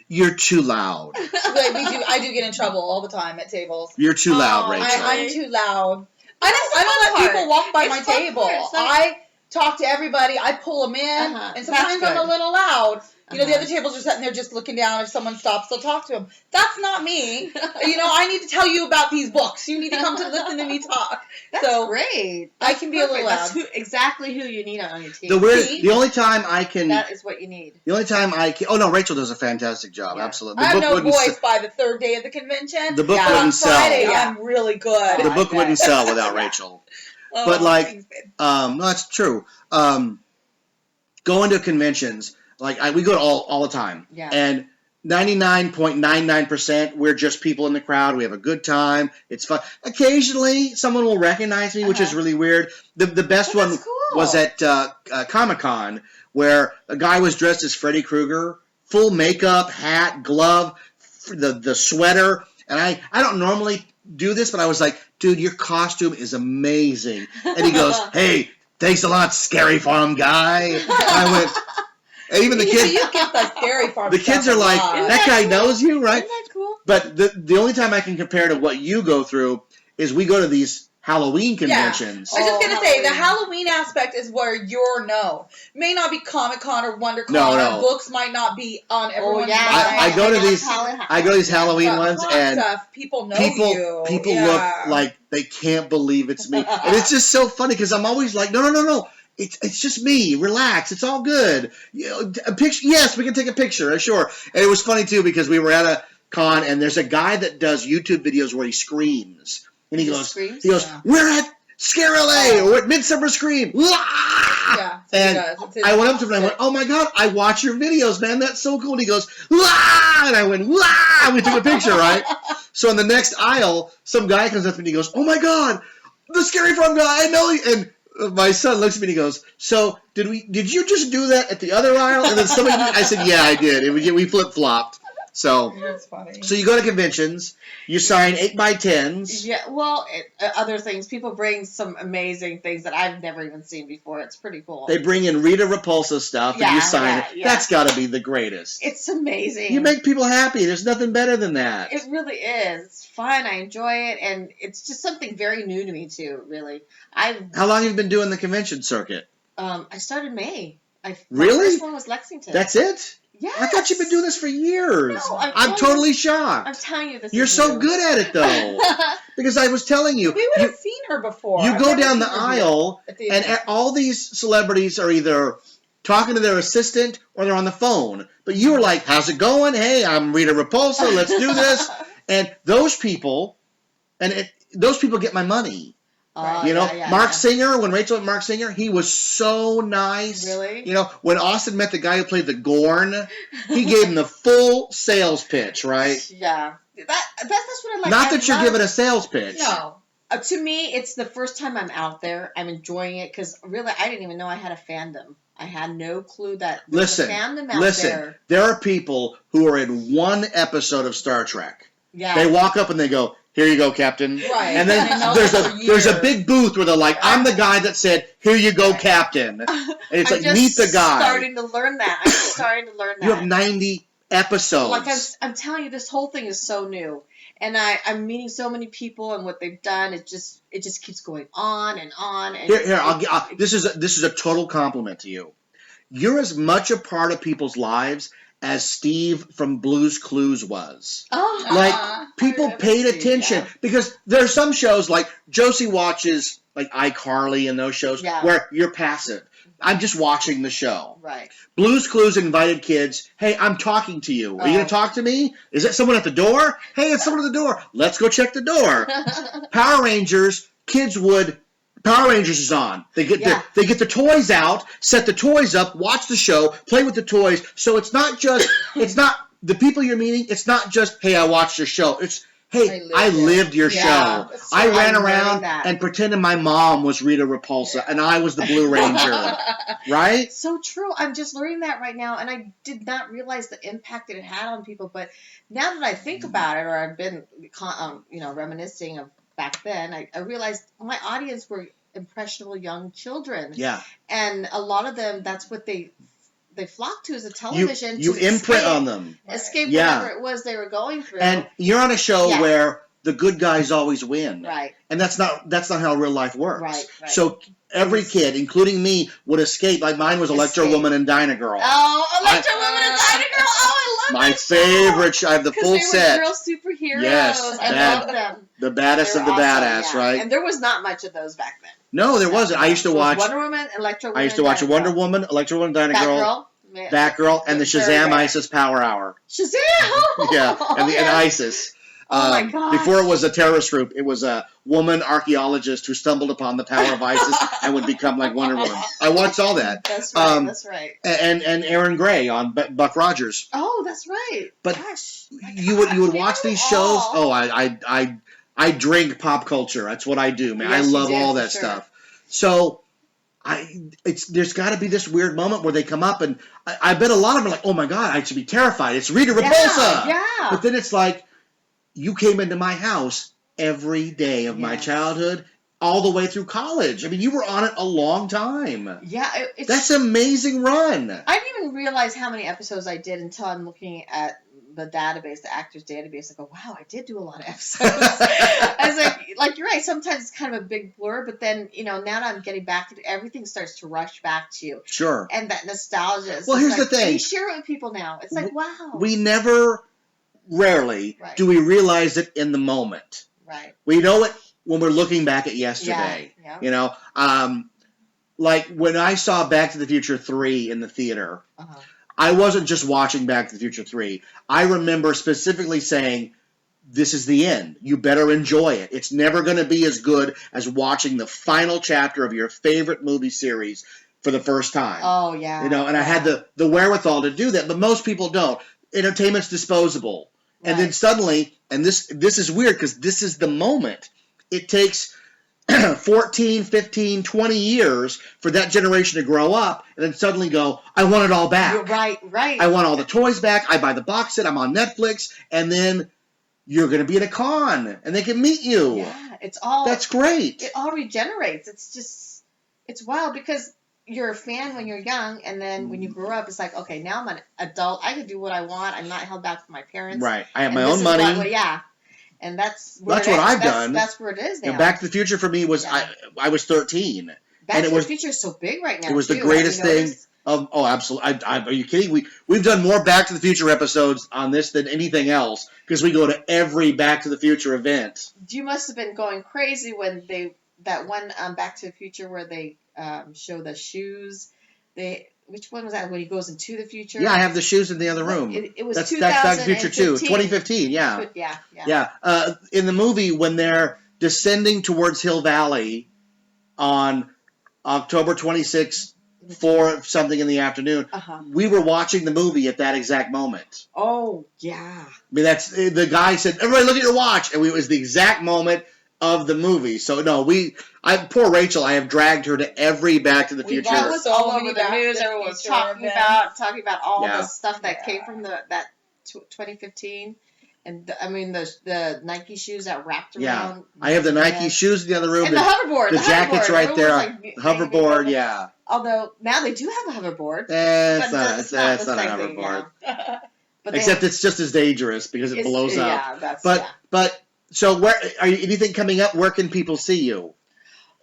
"You're too loud. Like, I do get in trouble all the time at tables. You're too loud, Oh, Rachel." I'm too loud. I That's don't the let fun people walk by It's my fun table. part. It's not- I talk to everybody. I pull them in, Uh-huh. and sometimes That's I'm a good. little loud. You know, the Uh-huh. other tables are sitting there just looking down. If someone stops, they'll talk to them. That's not me. You know, I need to tell you about these books. You need to come to listen to me talk. That's So great. I can be a little That's loud. exactly who you need on your team. The only time I can, That is what you need. oh no, Rachel does a fantastic job, Yeah. absolutely. I have no wouldn't voice se- by the third day of the convention. The book but on wouldn't sell. Friday, Yeah. I'm really good. The book I wouldn't bet. sell without Rachel. Oh, But, like, thanks, babe. No, that's true. Going to conventions, like we go to all the time, Yeah. and 99.99% we're just people in the crowd. We have a good time. It's fun. Occasionally, someone will recognize me, which is really weird. The best Well, one that's cool. was at Comic-Con, where a guy was dressed as Freddy Krueger, full makeup, hat, glove, the sweater, and I don't normally do this, but I was like, dude, your costume is amazing. And he goes, hey, thanks a lot, Scary Farm guy. I went, and even the kids, You get the scary farm. the kids stuff are a like, lot. that guy knows you, right? Isn't that cool? But the only time I can compare to what you go through is we go to these Halloween conventions. I was just Oh, gonna say the Halloween. Halloween aspect is where you're known. May not be Comic-Con or WonderCon. No. Or books might not be on everyone's yeah. I mind. go to Like these Halloween. I go to these Halloween But ones con and stuff, people know people you. look Yeah. like they can't believe it's me. And it's just so funny because I'm always like, no. It's just me. Relax. It's all good. You know, a picture. Yes, we can take a picture. Sure. And it was funny too because we were at a con and there's a guy that does YouTube videos where he screams and he He goes, screams? "We're at Scare LA or at Midsummer Scream." Yeah, And he does. It's his- I went up to him and I went, "Oh my God, I watch your videos, man. That's so cool." And he goes, "Wah!" And I went, "Wah!" And we took a picture, right? So in the next aisle, some guy comes up to me and he goes, "Oh my God, the Scary Farm guy, I know you." And my son looks at me and he goes, "So did you just do that at the other aisle?" And then somebody, I said, "Yeah, I did. We flip-flopped." So That's funny. you go to conventions, you sign 8x10s. Yeah, well, other things. People bring some amazing things that I've never even seen before. It's pretty cool. They bring in Rita Repulsa stuff and you Yeah, sign it. yeah. That's got to be the greatest. It's amazing. You make people happy. There's nothing better than that. It really is. It's fun. I enjoy it, and it's just something very new to me too. Really, How long have you been doing the convention circuit? I started May. My Really? first one was Lexington. That's it? Yes. I thought you've been doing this for years. No, I'm totally shocked. I'm telling you this. You're is so new. good at it, though. Because I was telling you, we would have seen her before. you I've go never down the seen her aisle, at the and event. all these celebrities are either talking to their assistant or they're on the phone. But you were like, how's it going? Hey, I'm Rita Repulsa. Let's do this. And those people, those people get my money. Mark Singer, when Rachel met Mark Singer, he was so nice. Really? When Austin met the guy who played the Gorn, he gave him the full sales pitch, right? Yeah. That's what I like. Not that you're giving a sales pitch. No. To me, it's the first time I'm out there. I'm enjoying it because really, I didn't even know I had a fandom. I had no clue that there was a fandom out there. There are people who are in one episode of Star Trek. Yeah. They walk up and they go, "Here you go, Captain." Right. And then there's a big booth where they're like, "I'm the guy that said, 'Here you go, Captain.'" And it's like, meet the guy. I'm starting to learn that. You have 90 episodes. Like I'm telling you, this whole thing is so new. And I'm meeting so many people, and what they've done, it just keeps going on and on. And this is a total compliment to you. You're as much a part of people's lives as Steve from Blue's Clues was. People paid attention because there are some shows like Josie watches like iCarly and those shows where you're passive. I'm just watching the show. Right. Blue's Clues invited kids. Hey, I'm talking to you. Are you going to talk to me? Is that someone at the door? Hey, it's someone at the door. Let's go check the door. Power Rangers, Power Rangers is on. They get the toys out, set the toys up, watch the show, play with the toys. So it's not the people you're meeting. It's not just, hey, I watched your show. It's, hey, I lived your show. I ran around and pretended my mom was Rita Repulsa and I was the Blue Ranger. Right? So true. I'm just learning that right now, and I did not realize the impact that it had on people. But now that I think about it, or I've been, reminiscing of back then, I realized my audience were impressionable young children. Yeah. And a lot of them, that's what they flock to, is a television. You imprint on them. Escape whatever it was they were going through. And you're on a show where the good guys always win. Right. And that's not how real life works. Right. So every kid, including me, would escape. Like mine was Electro Woman and Dyna Girl. Oh, Electro Woman and Dyna Girl. Oh, I love my that favorite show. I have the full set. They were real superheroes. Yes, I love them. The baddest of the badass, right? And there was not much of those back then. No, there wasn't. I used to watch Wonder Woman, Electro Woman. I used to watch Wonder Woman, Electro Woman, Dyna Girl. Batgirl, and the Shazam ISIS Power Hour. Shazam! Yeah, and ISIS. Oh my God! Before it was a terrorist group, it was a woman archaeologist who stumbled upon the power of ISIS and would become like Wonder Woman. I watched all that. That's right. That's right. And Aaron Gray on Buck Rogers. Oh, that's right. But gosh, you would watch these shows. Oh, I drink pop culture. That's what I do, man. Yes, I love all that stuff. So. There's got to be this weird moment where they come up, and I bet a lot of them are like, "Oh my God, I should be terrified. It's Rita Repulsa." Yeah. But then it's like, you came into my house every day of my childhood, all the way through college. I mean, you were on it a long time. Yeah, that's an amazing run. I didn't even realize how many episodes I did until I'm looking at the database, the actors database. I go, wow, I did do a lot of episodes. I was like you're right. Sometimes it's kind of a big blur, but then now that I'm getting back to it, everything starts to rush back to you. Sure. And that nostalgia. Well, here's the thing. You share it with people now. It's like, wow. We rarely do we realize it in the moment. Right. We know it when we're looking back at yesterday. Yeah. Like when I saw Back to the Future 3 in the theater. I wasn't just watching Back to the Future 3. I remember specifically saying, this is the end. You better enjoy it. It's never going to be as good as watching the final chapter of your favorite movie series for the first time. Oh, yeah. And I had the wherewithal to do that, but most people don't. Entertainment's disposable. Right. And then suddenly, and this is weird because this is the moment. It takes 14, 15, 20 years for that generation to grow up and then suddenly go, I want it all back. You're right. I want all the toys back. I buy the box set. I'm on Netflix. And then you're going to be at a con and they can meet you. Yeah, that's great. It all regenerates. It's wild because you're a fan when you're young, and then when you grow up, it's like, okay, now I'm an adult. I can do what I want. I'm not held back from my parents. Right. I have my own money. And that's what I've done. That's where it is now. Back to the Future for me was I was 13. Back to the Future is so big right now. It was the greatest thing. Absolutely. Are you kidding? We've done more Back to the Future episodes on this than anything else because we go to every Back to the Future event. You must have been going crazy when that one Back to the Future where they show the shoes. which one was that? When he goes into the future? Yeah, I have the shoes in the other room. It was That's Back to the Future 2, 2015. 2015. Yeah. Yeah. In the movie, when they're descending towards Hill Valley on October 26th, 4 something in the afternoon, we were watching the movie at that exact moment. Oh, yeah. I mean, that's the guy said, "Everybody, look at your watch," and it was the exact moment of the movie. So no, poor Rachel. I have dragged her to every Back to the Future. That was all over the Back to news. the Everyone was Future talking about all the stuff that came from that 2015, and the Nike shoes that wrapped around. Yeah, I have the Nike shoes in the other room. And the hoverboard. The jacket's right there. Hoverboard, yeah. Although now they do have a hoverboard. It's not a hoverboard. But except it's just as dangerous because it blows up. But so where are you? Anything coming up? Where can people see you?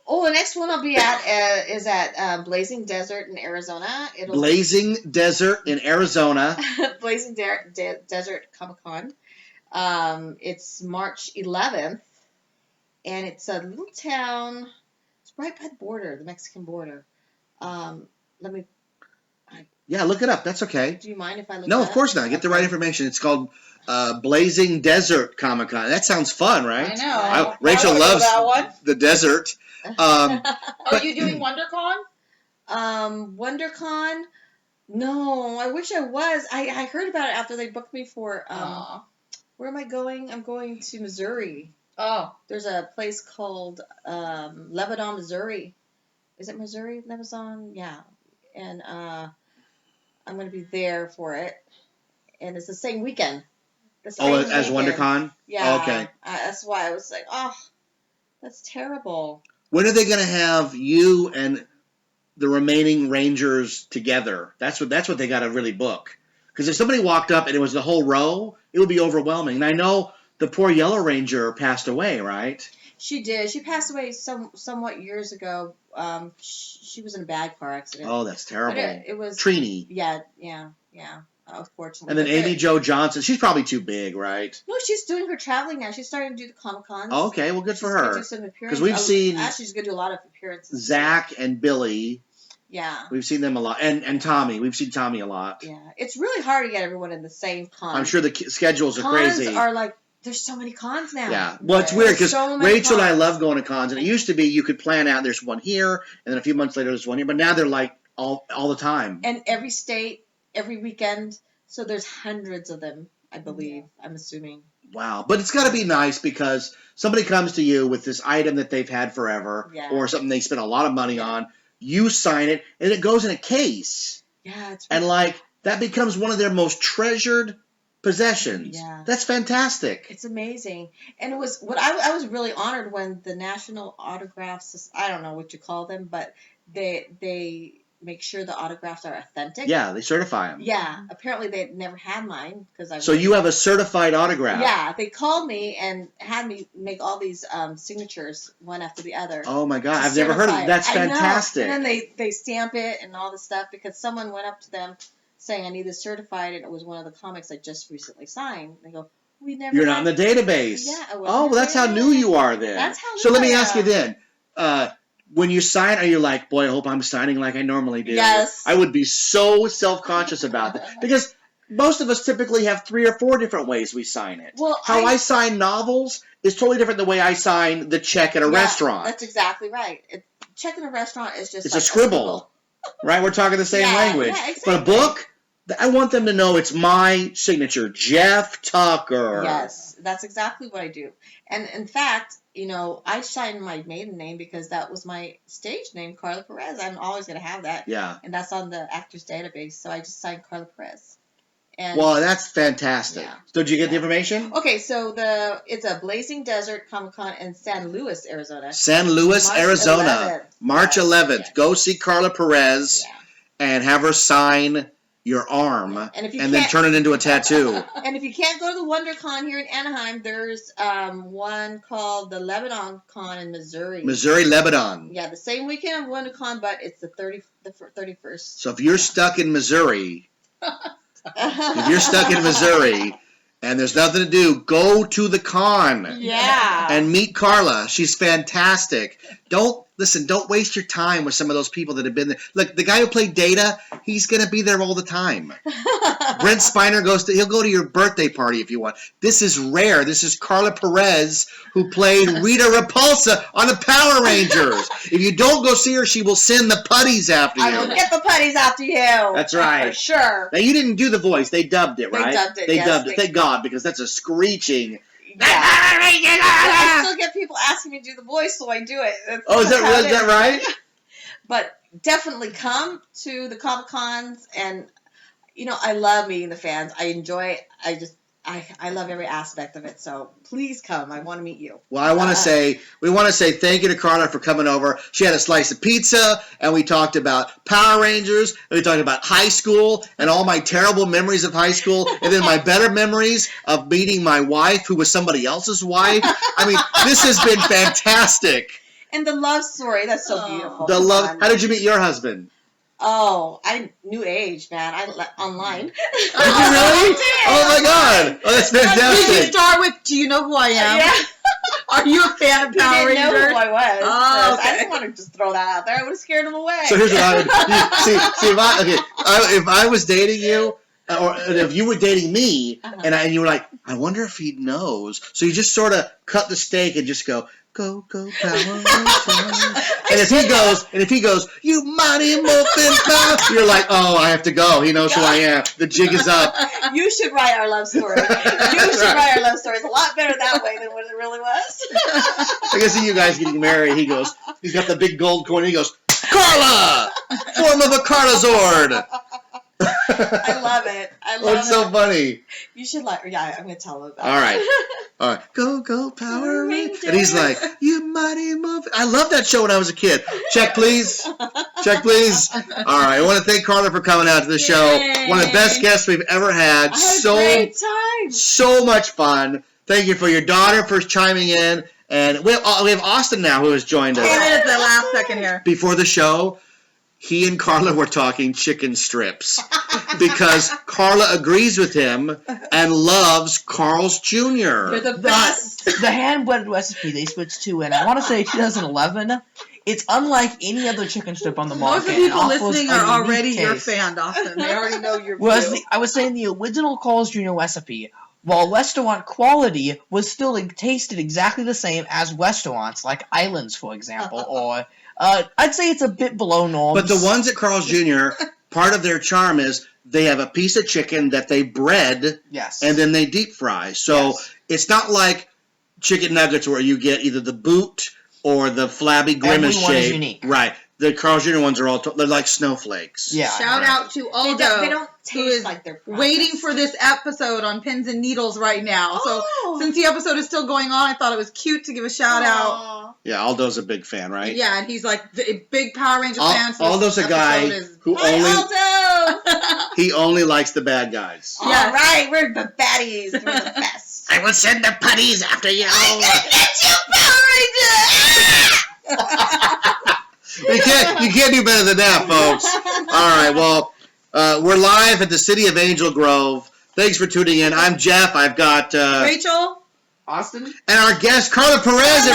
Oh, the next one I'll be at is at Blazing Desert in Arizona. Blazing Desert in Arizona. Blazing Desert Comic-Con. It's March 11th, and it's a little town. It's right by the border, the Mexican border. Yeah, look it up. That's okay. Do you mind if I look? No, of course not. Get the right information. It's called Blazing Desert Comic Con. That sounds fun, right? I know. Rachel loves that one. the desert. Are you doing WonderCon? WonderCon? No, I wish I was. I heard about it after they booked me for. Where am I going? I'm going to Missouri. Oh. There's a place called Lebanon, Missouri. Is it Missouri? Lebanon? Yeah. And I'm going to be there for it. And it's the same weekend. As WonderCon? Yeah. Oh, okay. That's why I was like, oh, that's terrible. When are they going to have you and the remaining Rangers together? That's what they got to really book. Because if somebody walked up and it was the whole row, it would be overwhelming. And I know the poor Yellow Ranger passed away, right? She did. She passed away somewhat years ago. She was in a bad car accident. Oh, that's terrible. But it was Trini. Yeah. Unfortunately. And then Amy Jo Johnson. She's probably too big, right? No, she's doing her traveling now. She's starting to do the Comic-Cons. Oh, okay, well, good for her. Do some appearances. Because we've seen... Actually, she's going to do a lot of appearances. Zach and Billy. Yeah. We've seen them a lot. And Tommy. We've seen Tommy a lot. Yeah. It's really hard to get everyone in the same con. I'm sure the schedules are crazy. Cons are like... There's so many cons now. Yeah. Well, it's weird because Rachel and I love going to cons. And it used to be you could plan out, there's one here, and then a few months later there's one here. But now they're like all the time. And every state, every weekend. So there's hundreds of them, I believe. I'm assuming. Wow. But it's got to be nice because somebody comes to you with this item that they've had forever or something they spent a lot of money on. You sign it, and it goes in a case. Yeah. It's really and, that becomes one of their most treasured possessions. Yeah. That's fantastic. It's amazing. And it was I was really honored when the National Autographs, I don't know what you call them, but they make sure the autographs are authentic. Yeah, they certify them. Yeah. Apparently they never had mine because So you have a certified autograph. Yeah, they called me and had me make all these signatures one after the other. Oh my God, I've never heard of it. That's fantastic. And then they stamp it and all this stuff because someone went up to them saying, I need this certified, and it was one of the comics I just recently signed. They go, we never. You're not in the database. Yeah. Oh, well, that's how new you are then. That's how new So let me I ask you then. When you sign, are you like, boy, I hope I'm signing like I normally do? Yes. I would be so self-conscious about that because most of us typically have 3 or 4 different ways we sign it. Well, how I sign novels is totally different than the way I sign the check at a restaurant. That's exactly right. Check in a restaurant is just it's like a scribble. Right? We're talking the same language. Yeah, exactly. But a book, I want them to know it's my signature, Jeff Tucker. Yes, that's exactly what I do. And in fact, I signed my maiden name because that was my stage name, Carla Perez. I'm always going to have that. Yeah. And that's on the actor's database, so I just signed Carla Perez. And well, that's fantastic. Yeah. So did you get the information? Okay, so it's a Blazing Desert Comic-Con in San Luis, Arizona. San Luis, Arizona. March 11th. Yes. Go see Carla Perez and have her sign your arm and then turn it into a tattoo. And if you can't go to the WonderCon here in Anaheim, there's one called the Lebanon Con in Missouri. Missouri, Lebanon. Yeah, the same weekend of WonderCon, but it's the 31st. So if you're stuck in Missouri... If you're stuck in Missouri and there's nothing to do, go to the con. Yeah. And meet Carla. She's fantastic. Don't listen, don't waste your time with some of those people that have been there. Look, the guy who played Data, he's going to be there all the time. Brent Spiner he'll go to your birthday party if you want. This is rare. This is Carla Perez, who played Rita Repulsa on the Power Rangers. If you don't go see her, she will send the putties after you. I will get the putties after you. That's right. For sure. Now, you didn't do the voice. They dubbed it, right? They dubbed it, They yes. dubbed it. Thank God, because that's a screeching... Yeah. I still get people asking me to do the voice, so I do it. Is that right? But definitely come to the Comic Cons, and I love meeting the fans. I enjoy. I love every aspect of it. So please come. I want to meet you. Well, we want to say thank you to Carla for coming over. She had a slice of pizza, and we talked about Power Rangers, and we talked about high school, and all my terrible memories of high school, and then my better memories of meeting my wife, who was somebody else's wife. I mean, this has been fantastic. And the love story, that's so beautiful. The love. How did you meet your husband? Oh, new age, man. Online. Did you really? Oh my God! Oh, that's fantastic. Did you start with, do you know who I am? Yeah. Are you a fan of Power Rangers? He didn't know who I was. Oh, okay. I didn't want to just throw that out there. I would have scared him away. So here's what I would see. If I was dating you, or if you were dating me, and you were like, I wonder if he knows. So you just sort of cut the steak and just go Power Rangers. And if he goes, you Mighty Morphin Power, you're like, oh, I have to go. He knows who I am. The jig is up. You should write our love story. Write our love story. It's a lot better that way than what it really was. I can see you guys getting married. He's got the big gold coin. He goes, Carla, form of a Carlazord. I love it. It's so funny. You should I'm going to tell him about All right. Go, Power Rangers. And he's like, you Mighty Morphin. I loved that show when I was a kid. Check, please. All right. I want to thank Carla for coming out to the show. One of the best guests we've ever had. I had a great time. So much fun. Thank you for your daughter for chiming in. And we have Austin now who has joined us. Came in at the last second here. Before the show, he and Carla were talking chicken strips because Carla agrees with him and loves Carl's Jr. They're the best. The hand-blended recipe they switched to in, I want to say 2011. It's unlike any other chicken strip on the market. Most of the people and offers listening a are unique already your taste. fan, Dawson. They already know your Whereas view. I was saying the original Carl's Jr. recipe, while restaurant quality was still tasted exactly the same as restaurants, like Islands, for example, or I'd say it's a bit below norms. But the ones at Carl's Jr., part of their charm is they have a piece of chicken that they bread yes. and then they deep fry. So It's not like chicken nuggets where you get either the boot or the flabby grimace Every one is shape. unique. Right. The Carl's Jr. ones are they're like snowflakes. Yeah. Shout out to Aldo, They don't who taste is like they're processed. waiting for this episode on Pins and Needles right now. Oh. So since the episode is still going on, I thought it was cute to give a shout out. Yeah, Aldo's a big fan, right? Yeah, and he's like the big Power Ranger fan. So Aldo's this a guy episode is- who Aldo! he only likes the bad guys. All right, we're the baddies. We're the best. I will send the putties after you. Get you, Power Ranger! You can't do better than that, folks. All right, well, we're live at the city of Angel Grove. Thanks for tuning in. I'm Jeff. I've got Rachel, Austin? and our guest Carla Perez.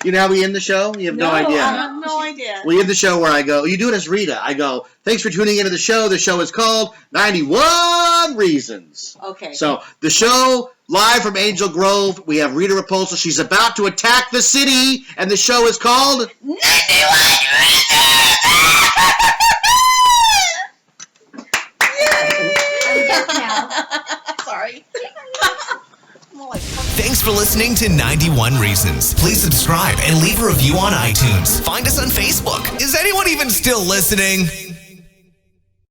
You know how we end the show? You have no idea. I have no idea. We end the show where I go, you do it as Rita. I go, thanks for tuning into the show. The show is called 91 Reasons. Okay. So the show, live from Angel Grove, we have Rita Repulsa. She's about to attack the city, and the show is called 91 Reasons! Sorry. Thanks for listening to 91 Reasons. Please subscribe and leave a review on iTunes. Find us on Facebook. Is anyone even still listening?